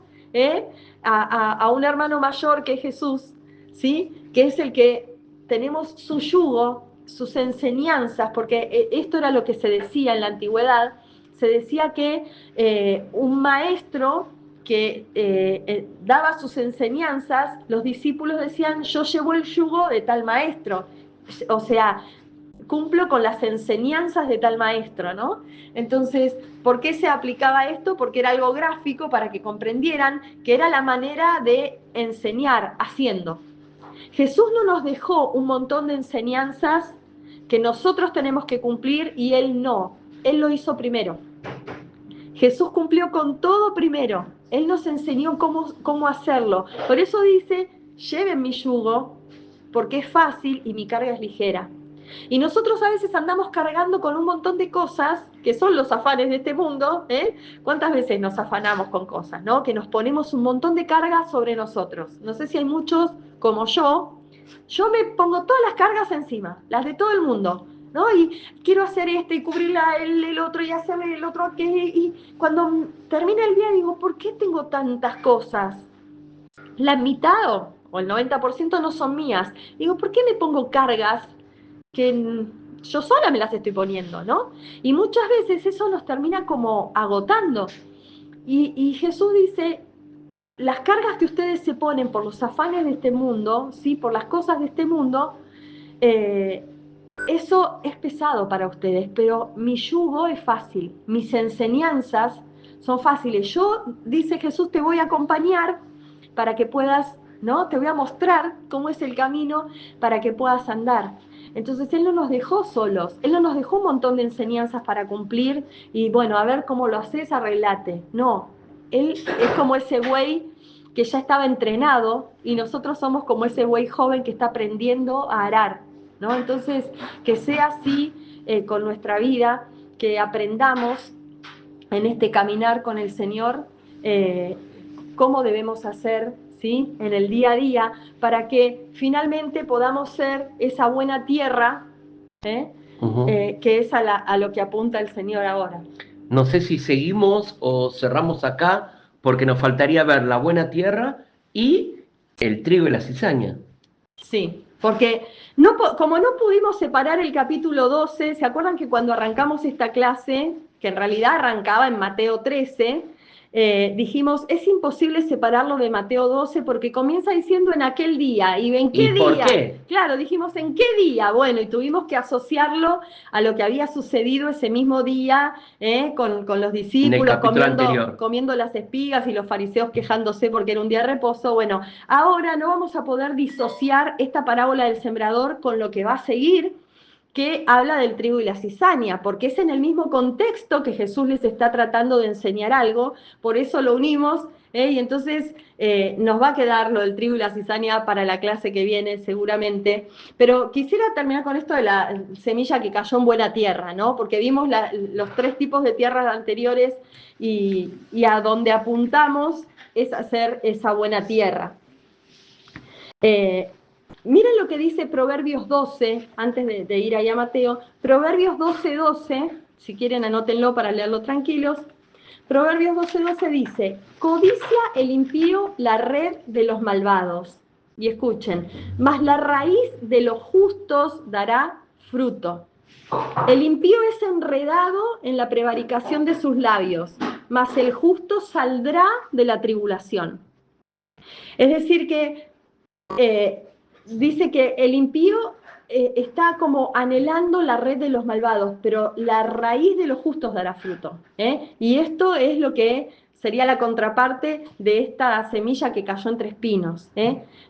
a un hermano mayor que es Jesús, ¿sí? Que es el que tenemos su yugo, sus enseñanzas, porque esto era lo que se decía en la antigüedad. Se decía que un maestro que daba sus enseñanzas, los discípulos decían, yo llevo el yugo de tal maestro, o sea, cumplo con las enseñanzas de tal maestro, ¿no? Entonces, ¿por qué se aplicaba esto? Porque era algo gráfico para que comprendieran que era la manera de enseñar haciendo. Jesús no nos dejó un montón de enseñanzas que nosotros tenemos que cumplir y Él no, Él lo hizo primero. Jesús cumplió con todo primero. Él nos enseñó cómo hacerlo. Por eso dice, lleven mi yugo, porque es fácil y mi carga es ligera. Y nosotros a veces andamos cargando con un montón de cosas, que son los afanes de este mundo, ¿eh? ¿Cuántas veces nos afanamos con cosas, ¿no? Que nos ponemos un montón de cargas sobre nosotros. No sé si hay muchos como yo me pongo todas las cargas encima, las de todo el mundo, ¿no? Y quiero hacer y cubrir el otro y hacerle el otro, y cuando termina el día digo, ¿por qué tengo tantas cosas? La mitad o el 90% no son mías. Digo, ¿por qué me pongo cargas que yo sola me las estoy poniendo, ¿no? Y muchas veces eso nos termina como agotando. Y Jesús dice, las cargas que ustedes se ponen por los afanes de este mundo, ¿sí?, por las cosas de este mundo, eso es pesado para ustedes, pero mi yugo es fácil, mis enseñanzas son fáciles. Yo, dice Jesús, te voy a acompañar para que puedas, ¿no? Te voy a mostrar cómo es el camino para que puedas andar. Entonces Él no nos dejó solos, Él no nos dejó un montón de enseñanzas para cumplir y bueno, a ver cómo lo haces, arreglate. No, Él es como ese güey que ya estaba entrenado y nosotros somos como ese güey joven que está aprendiendo a arar, ¿no? Entonces, que sea así con nuestra vida, que aprendamos en este caminar con el Señor cómo debemos hacer, ¿sí?, en el día a día, para que finalmente podamos ser esa buena tierra que es a lo que apunta el Señor ahora. No sé si seguimos o cerramos acá, porque nos faltaría ver la buena tierra y el trigo y la cizaña. Sí, porque como no pudimos separar el capítulo 12, ¿se acuerdan que cuando arrancamos esta clase, que en realidad arrancaba en Mateo 13, dijimos, es imposible separarlo de Mateo 12 porque comienza diciendo en aquel día, ¿y en qué ¿Y día? por qué? Claro, dijimos, ¿en qué día? Bueno, y tuvimos que asociarlo a lo que había sucedido ese mismo día con los discípulos comiendo las espigas y los fariseos quejándose porque era un día de reposo. Bueno, ahora no vamos a poder disociar esta parábola del sembrador con lo que va a seguir, que habla del trigo y la cizaña, porque es en el mismo contexto que Jesús les está tratando de enseñar algo, por eso lo unimos Y entonces nos va a quedar lo del trigo y la cizaña para la clase que viene seguramente. Pero quisiera terminar con esto de la semilla que cayó en buena tierra, ¿no? Porque vimos los 3 tipos de tierras anteriores y a donde apuntamos es hacer esa buena tierra. Miren lo que dice Proverbios 12, antes de ir allá a Mateo. Proverbios 12:12, si quieren anótenlo para leerlo tranquilos. Proverbios 12:12 dice: codicia el impío la red de los malvados. Y escuchen, mas la raíz de los justos dará fruto. El impío es enredado en la prevaricación de sus labios, mas el justo saldrá de la tribulación. Es decir que dice que el impío está como anhelando la red de los malvados, pero la raíz de los justos dará fruto. Y esto es lo que sería la contraparte de esta semilla que cayó entre espinos.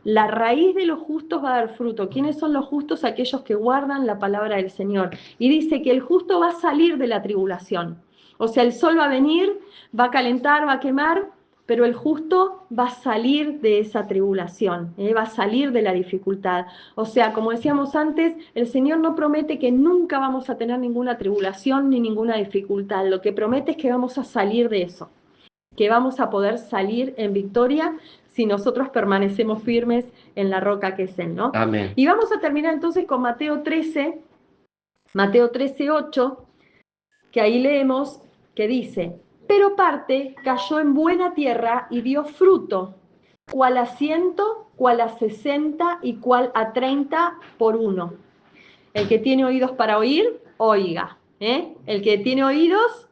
La raíz de los justos va a dar fruto. ¿Quiénes son los justos? Aquellos que guardan la palabra del Señor. Y dice que el justo va a salir de la tribulación. O sea, el sol va a venir, va a calentar, va a quemar, pero el justo va a salir de esa tribulación, va a salir de la dificultad. O sea, como decíamos antes, el Señor no promete que nunca vamos a tener ninguna tribulación ni ninguna dificultad. Lo que promete es que vamos a salir de eso, que vamos a poder salir en victoria si nosotros permanecemos firmes en la roca que es Él, ¿no? Amén. Y vamos a terminar entonces con Mateo 13:8, que ahí leemos que dice: pero parte cayó en buena tierra y dio fruto, cual a 100, cual a 60 y cual a 30 por uno. El que tiene oídos para oír, oiga. El que tiene oídos,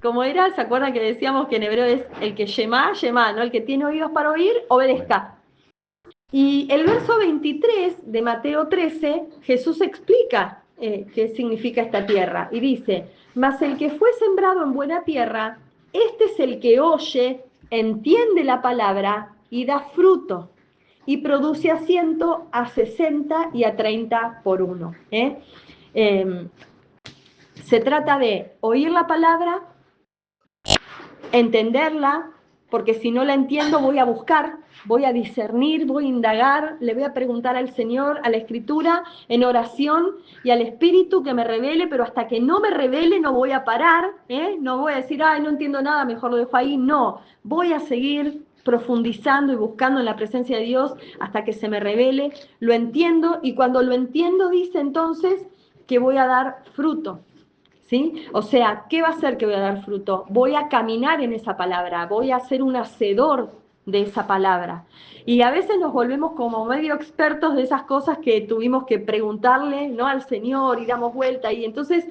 ¿cómo era? ¿Se acuerdan que decíamos que en hebreo es el que yemá, ¿no? El que tiene oídos para oír, obedezca. Y el verso 23 de Mateo 13, Jesús explica qué significa esta tierra. Y dice: mas el que fue sembrado en buena tierra, este es el que oye, entiende la palabra y da fruto. Y produce a 100, a 60 y a 30 por uno. Se trata de oír la palabra, entenderla, porque si no la entiendo voy a buscar, voy a discernir, voy a indagar, le voy a preguntar al Señor, a la Escritura, en oración y al Espíritu que me revele, pero hasta que no me revele no voy a parar, no voy a decir, ay, no entiendo nada, mejor lo dejo ahí, no, voy a seguir profundizando y buscando en la presencia de Dios hasta que se me revele, lo entiendo, y cuando lo entiendo dice entonces que voy a dar fruto. ¿Sí? O sea, ¿qué va a hacer que voy a dar fruto? Voy a caminar en esa palabra, voy a ser un hacedor de esa palabra. Y a veces nos volvemos como medio expertos de esas cosas que tuvimos que preguntarle, ¿no?, al Señor, y damos vuelta. Y entonces,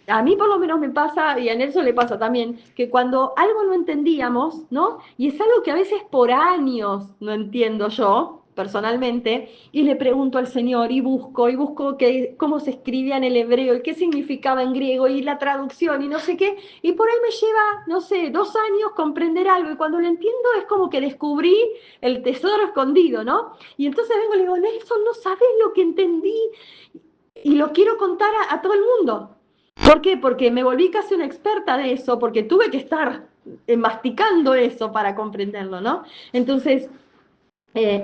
a mí por lo menos me pasa, y a Nelson le pasa también, que cuando algo no entendíamos, ¿no?, y es algo que a veces por años no entiendo yo, personalmente, y le pregunto al Señor y busco cómo se escribía en el hebreo y qué significaba en griego y la traducción y no sé qué, y por ahí me lleva, no sé, 2 años comprender algo, y cuando lo entiendo es como que descubrí el tesoro escondido, ¿no? Y entonces vengo y le digo: Nelson, no sabes lo que entendí y lo quiero contar a todo el mundo. ¿Por qué? Porque me volví casi una experta de eso, porque tuve que estar masticando eso para comprenderlo, ¿no? Entonces,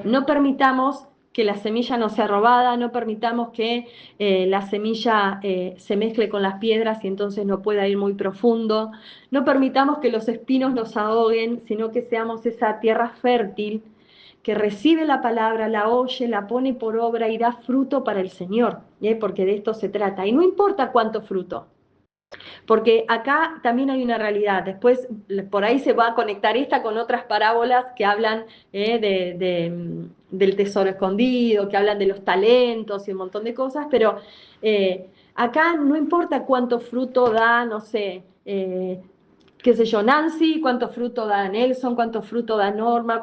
no permitamos que la semilla no sea robada, no permitamos que la semilla se mezcle con las piedras y entonces no pueda ir muy profundo, no permitamos que los espinos nos ahoguen, sino que seamos esa tierra fértil que recibe la palabra, la oye, la pone por obra y da fruto para el Señor, porque de esto se trata. Y no importa cuánto fruto, porque acá también hay una realidad. Después por ahí se va a conectar esta con otras parábolas que hablan del tesoro escondido, que hablan de los talentos y un montón de cosas, pero acá no importa cuánto fruto da, no sé, qué sé yo, Nancy, cuánto fruto da Nelson, cuánto fruto da Norma,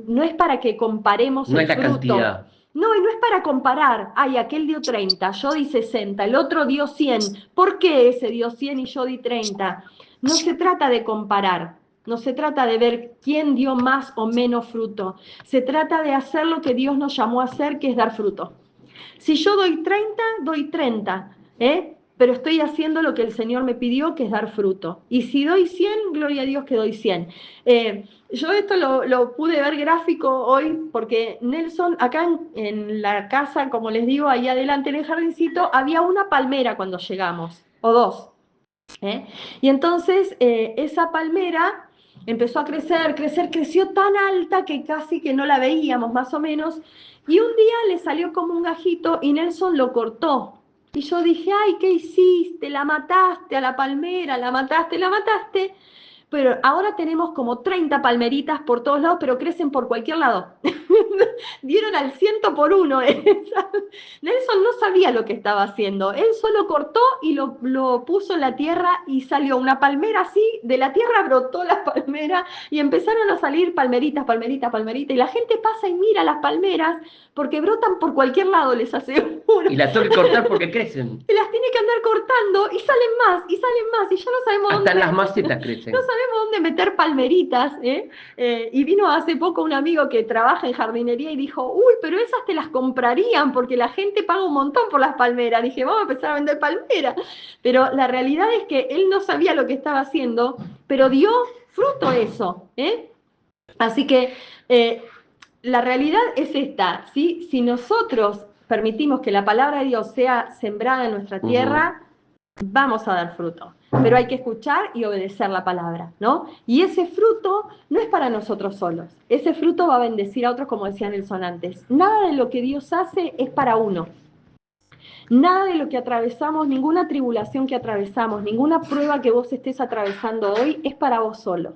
no es para que comparemos No el es la fruto. cantidad. No, y no es para comparar, ay, aquel dio 30, yo di 60, el otro dio 100, ¿por qué ese dio 100 y yo di 30? No se trata de comparar, no se trata de ver quién dio más o menos fruto, se trata de hacer lo que Dios nos llamó a hacer, que es dar fruto. Si yo doy 30, doy 30, pero estoy haciendo lo que el Señor me pidió, que es dar fruto. Y si doy 100, gloria a Dios que doy 100. Yo esto lo pude ver gráfico hoy, porque Nelson, acá en la casa, como les digo, ahí adelante en el jardincito, había una palmera cuando llegamos, o dos. Y entonces esa palmera empezó a crecer, creció tan alta que casi que no la veíamos más o menos, y un día le salió como un gajito y Nelson lo cortó. Y yo dije, ay, ¿qué hiciste? La mataste a la palmera, la mataste, la mataste. Pero ahora tenemos como 30 palmeritas por todos lados, pero crecen por cualquier lado. Dieron al 100 por 1. Nelson no sabía lo que estaba haciendo. Él solo cortó y lo puso en la tierra y salió una palmera así. De la tierra brotó la palmera y empezaron a salir palmeritas, palmeritas, palmeritas. Y la gente pasa y mira las palmeras porque brotan por cualquier lado, les aseguro. Y las tengo que cortar porque crecen. Y las tiene que andar cortando y salen más, y salen más. Y ya no sabemos Hasta en dónde... las macetas crecen. No sabemos dónde meter palmeritas, y vino hace poco un amigo que trabaja en jardinería y dijo, uy, pero esas te las comprarían porque la gente paga un montón por las palmeras. Dije, vamos a empezar a vender palmeras. Pero la realidad es que él no sabía lo que estaba haciendo, pero dio fruto eso. Así que la realidad es esta, ¿sí? Si nosotros permitimos que la palabra de Dios sea sembrada en nuestra tierra, vamos a dar fruto. Pero hay que escuchar y obedecer la palabra, ¿no? Y ese fruto no es para nosotros solos. Ese fruto va a bendecir a otros, como decía Nelson antes. Nada de lo que Dios hace es para uno. Nada de lo que atravesamos, ninguna tribulación que atravesamos, ninguna prueba que vos estés atravesando hoy es para vos solo.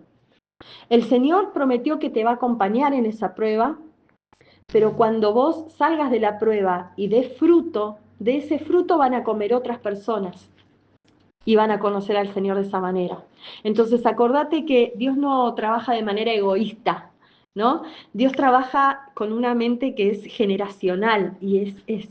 El Señor prometió que te va a acompañar en esa prueba, pero cuando vos salgas de la prueba y des fruto, de ese fruto van a comer otras personas y van a conocer al Señor de esa manera. Entonces acordate que Dios no trabaja de manera egoísta, ¿no? Dios trabaja con una mente que es generacional y es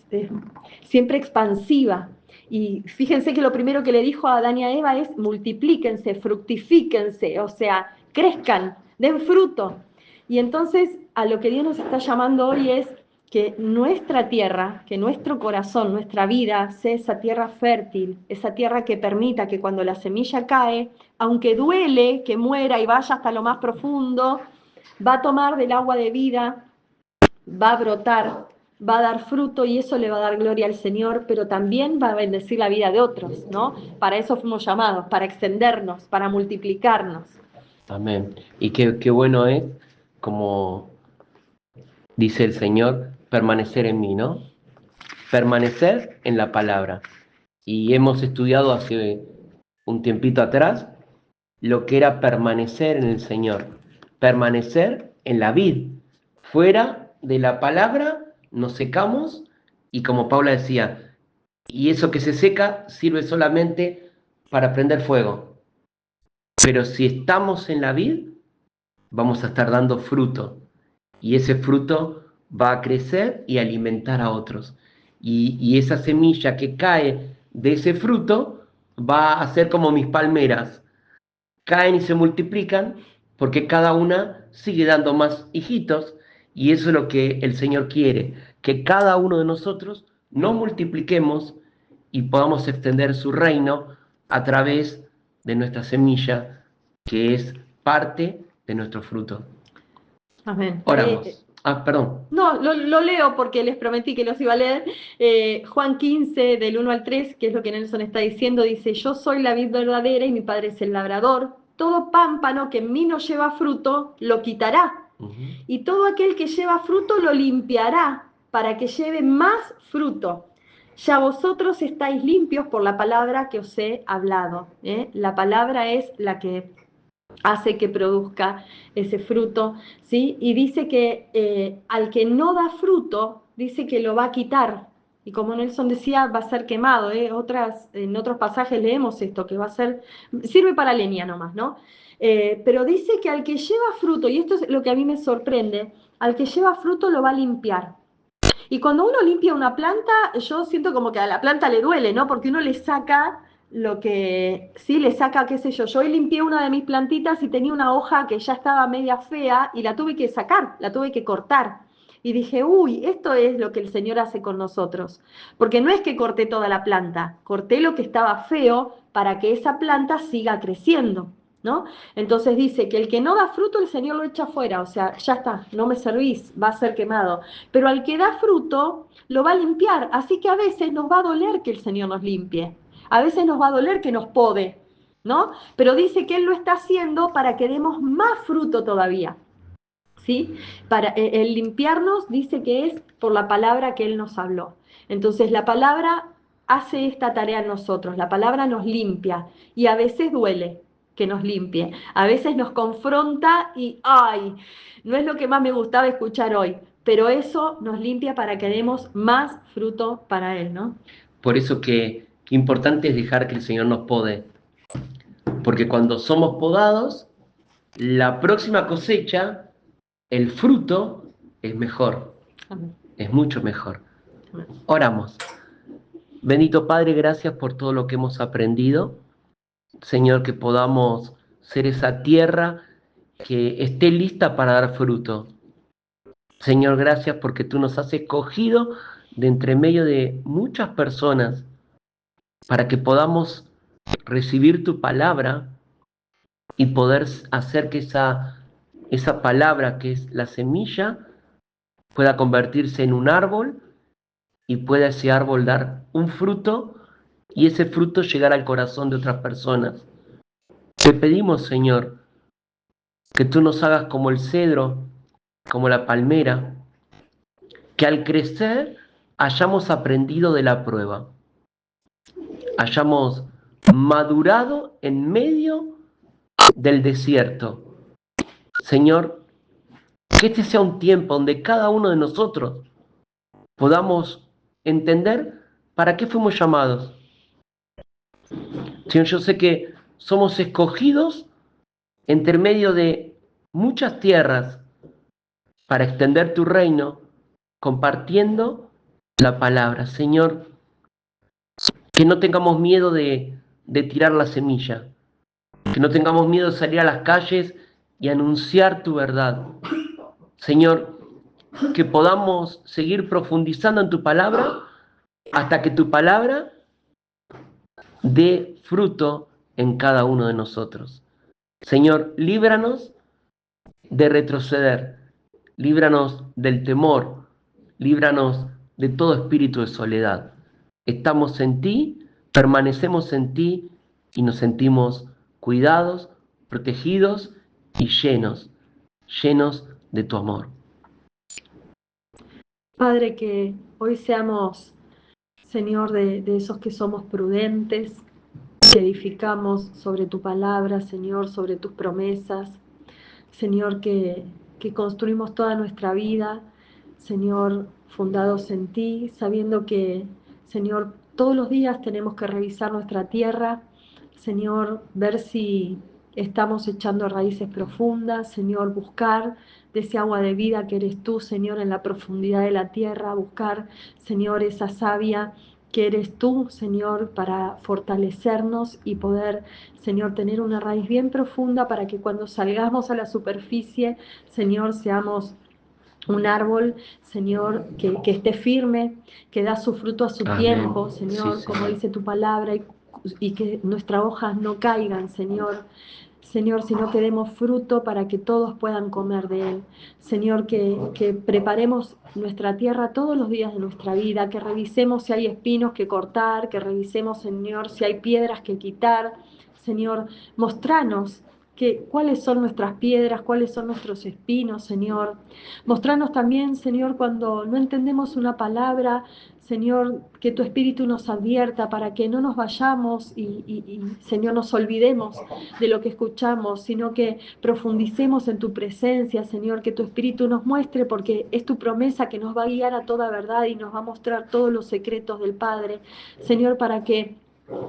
siempre expansiva. Y fíjense que lo primero que le dijo a Adán y a Eva es multiplíquense, fructifíquense, o sea, crezcan, den fruto. Y entonces a lo que Dios nos está llamando hoy es que nuestra tierra, que nuestro corazón, nuestra vida, sea esa tierra fértil, esa tierra que permita que cuando la semilla cae, aunque duele que muera y vaya hasta lo más profundo, va a tomar del agua de vida, va a brotar, va a dar fruto y eso le va a dar gloria al Señor, pero también va a bendecir la vida de otros, ¿no? Para eso fuimos llamados, para extendernos, para multiplicarnos. Amén. Y qué bueno es, como dice el Señor, permanecer en mí, ¿no? Permanecer en la palabra. Y hemos estudiado hace un tiempito atrás lo que era permanecer en el Señor, permanecer en la vid. Fuera de la palabra nos secamos y como Paula decía, y eso que se seca sirve solamente para prender fuego. Pero si estamos en la vid, vamos a estar dando fruto y ese fruto va a crecer y alimentar a otros. Y esa semilla que cae de ese fruto va a ser como mis palmeras. Caen y se multiplican porque cada una sigue dando más hijitos y eso es lo que el Señor quiere, que cada uno de nosotros nos multipliquemos y podamos extender su reino a través de nuestra semilla, que es parte de nuestro fruto. Amén. Oramos. Perdón. No, lo leo porque les prometí que los iba a leer. Juan 15, del 1 al 3, que es lo que Nelson está diciendo, dice, yo soy la vid verdadera y mi padre es el labrador. Todo pámpano que en mí no lleva fruto, lo quitará. Y todo aquel que lleva fruto, lo limpiará para que lleve más fruto. Ya vosotros estáis limpios por la palabra que os he hablado. La palabra es la que hace que produzca ese fruto, ¿sí? Y dice que al que no da fruto, dice que lo va a quitar. Y como Nelson decía, va a ser quemado. En otros pasajes leemos esto, que va a ser, sirve para leña nomás, ¿no? Pero dice que al que lleva fruto, y esto es lo que a mí me sorprende, al que lleva fruto lo va a limpiar. Y cuando uno limpia una planta, yo siento como que a la planta le duele, ¿no? Porque uno le saca lo que, sí, le saca, qué sé yo. Yo hoy limpié una de mis plantitas y tenía una hoja que ya estaba media fea y la tuve que sacar, la tuve que cortar. y dije, uy, esto es lo que el Señor hace con nosotros. Porque no es que corté toda la planta, corté lo que estaba feo para que esa planta siga creciendo, ¿no? Entonces dice que el que no da fruto, el Señor lo echa afuera, o sea, ya está, no me servís, va a ser quemado. Pero al que da fruto, lo va a limpiar, así que a veces nos va a doler que el Señor nos limpie, a veces nos va a doler que nos pode, ¿no? Pero dice que Él lo está haciendo para que demos más fruto todavía, ¿sí? Para el limpiarnos dice que es por la palabra que Él nos habló. Entonces la palabra hace esta tarea en nosotros, la palabra nos limpia y a veces duele que nos limpie, a veces nos confronta y ¡ay! No es lo que más me gustaba escuchar hoy, pero eso nos limpia para que demos más fruto para Él, ¿no? Por eso que importante es dejar que el Señor nos pode. Porque cuando somos podados, la próxima cosecha, el fruto, es mejor. Amén. Es mucho mejor. Amén. Oramos. Bendito Padre, gracias por todo lo que hemos aprendido. Señor, que podamos ser esa tierra que esté lista para dar fruto. Señor, gracias porque tú nos has escogido de entre medio de muchas personas para que podamos recibir tu palabra y poder hacer que esa palabra que es la semilla pueda convertirse en un árbol y pueda ese árbol dar un fruto y ese fruto llegar al corazón de otras personas. Te pedimos, Señor, que tú nos hagas como el cedro, como la palmera, que al crecer hayamos aprendido de la prueba, hayamos madurado en medio del desierto. Señor, que este sea un tiempo donde cada uno de nosotros podamos entender para qué fuimos llamados. Señor, yo sé que somos escogidos entre medio de muchas tierras para extender tu reino, compartiendo la palabra. Señor, que no tengamos miedo de tirar la semilla, que no tengamos miedo de salir a las calles y anunciar tu verdad. Señor, que podamos seguir profundizando en tu palabra hasta que tu palabra dé fruto en cada uno de nosotros. Señor, líbranos de retroceder, líbranos del temor, líbranos de todo espíritu de soledad. Estamos en ti, permanecemos en ti y nos sentimos cuidados, protegidos y llenos de tu amor. Padre, que hoy seamos, Señor, de esos que somos prudentes, que edificamos sobre tu palabra, Señor, sobre tus promesas, Señor, que construimos toda nuestra vida, Señor, fundados en ti, sabiendo que, Señor, todos los días tenemos que revisar nuestra tierra, Señor, ver si estamos echando raíces profundas, Señor, buscar de ese agua de vida que eres tú, Señor, en la profundidad de la tierra, buscar, Señor, esa savia que eres tú, Señor, para fortalecernos y poder, Señor, tener una raíz bien profunda para que cuando salgamos a la superficie, Señor, seamos un árbol, Señor, que esté firme, que da su fruto a su Amén. tiempo, Señor, Sí, como Señor. dice tu palabra, y que nuestras hojas no caigan, Señor. Señor, sino que demos fruto para que todos puedan comer de él. Señor, que preparemos nuestra tierra todos los días de nuestra vida, que revisemos si hay espinos que cortar, que revisemos, Señor, si hay piedras que quitar. Señor, mostranos cuáles son nuestras piedras, cuáles son nuestros espinos, Señor. Mostranos también, Señor, cuando no entendemos una palabra, Señor, que tu Espíritu nos advierta para que no nos vayamos y, Señor, nos olvidemos de lo que escuchamos, sino que profundicemos en tu presencia, Señor, que tu Espíritu nos muestre, porque es tu promesa que nos va a guiar a toda verdad y nos va a mostrar todos los secretos del Padre, Señor, para que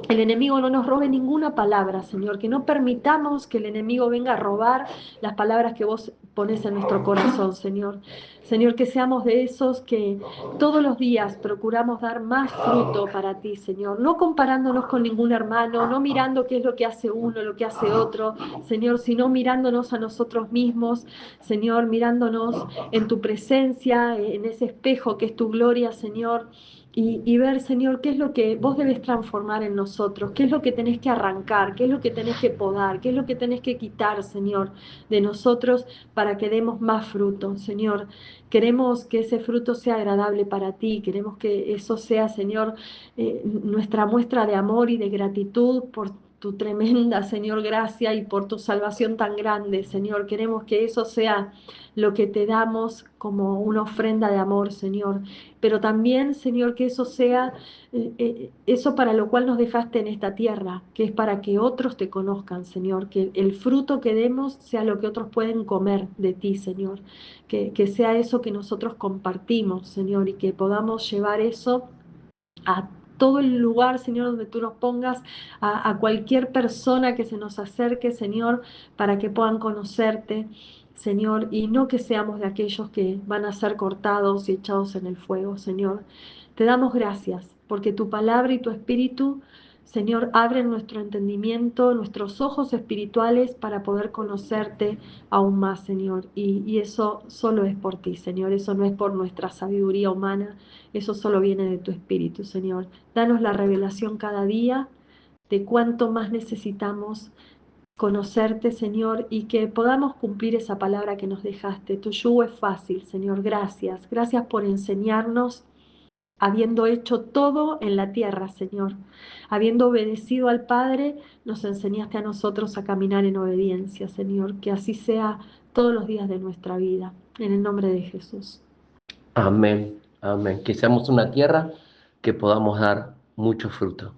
el enemigo no nos robe ninguna palabra, Señor, que no permitamos que el enemigo venga a robar las palabras que vos pones en nuestro corazón, Señor. Señor, que seamos de esos que todos los días procuramos dar más fruto para ti, Señor, no comparándonos con ningún hermano, no mirando qué es lo que hace uno, lo que hace otro, Señor, sino mirándonos a nosotros mismos, Señor, mirándonos en tu presencia, en ese espejo que es tu gloria, Señor. Y ver, Señor, qué es lo que vos debes transformar en nosotros, qué es lo que tenés que arrancar, qué es lo que tenés que podar, qué es lo que tenés que quitar, Señor, de nosotros para que demos más fruto, Señor. Queremos que ese fruto sea agradable para ti, queremos que eso sea, Señor, nuestra muestra de amor y de gratitud por tu tremenda, Señor, gracia y por tu salvación tan grande, Señor. Queremos que eso sea lo que te damos como una ofrenda de amor, Señor. Pero también, Señor, que eso sea eso para lo cual nos dejaste en esta tierra, que es para que otros te conozcan, Señor, que el fruto que demos sea lo que otros pueden comer de ti, Señor, que sea eso que nosotros compartimos, Señor, y que podamos llevar eso a todo el lugar, Señor, donde tú nos pongas, a cualquier persona que se nos acerque, Señor, para que puedan conocerte, Señor, y no que seamos de aquellos que van a ser cortados y echados en el fuego, Señor. Te damos gracias porque tu palabra y tu espíritu, Señor, abren nuestro entendimiento, nuestros ojos espirituales para poder conocerte aún más, Señor. Y eso solo es por ti, Señor, eso no es por nuestra sabiduría humana, eso solo viene de tu espíritu, Señor. Danos la revelación cada día de cuánto más necesitamos conocerte, Señor, y que podamos cumplir esa palabra que nos dejaste. Tu yugo es fácil, Señor. Gracias. Gracias por enseñarnos, habiendo hecho todo en la tierra, Señor. Habiendo obedecido al Padre, nos enseñaste a nosotros a caminar en obediencia, Señor. Que así sea todos los días de nuestra vida. En el nombre de Jesús. Amén, amén. Que seamos una tierra que podamos dar mucho fruto.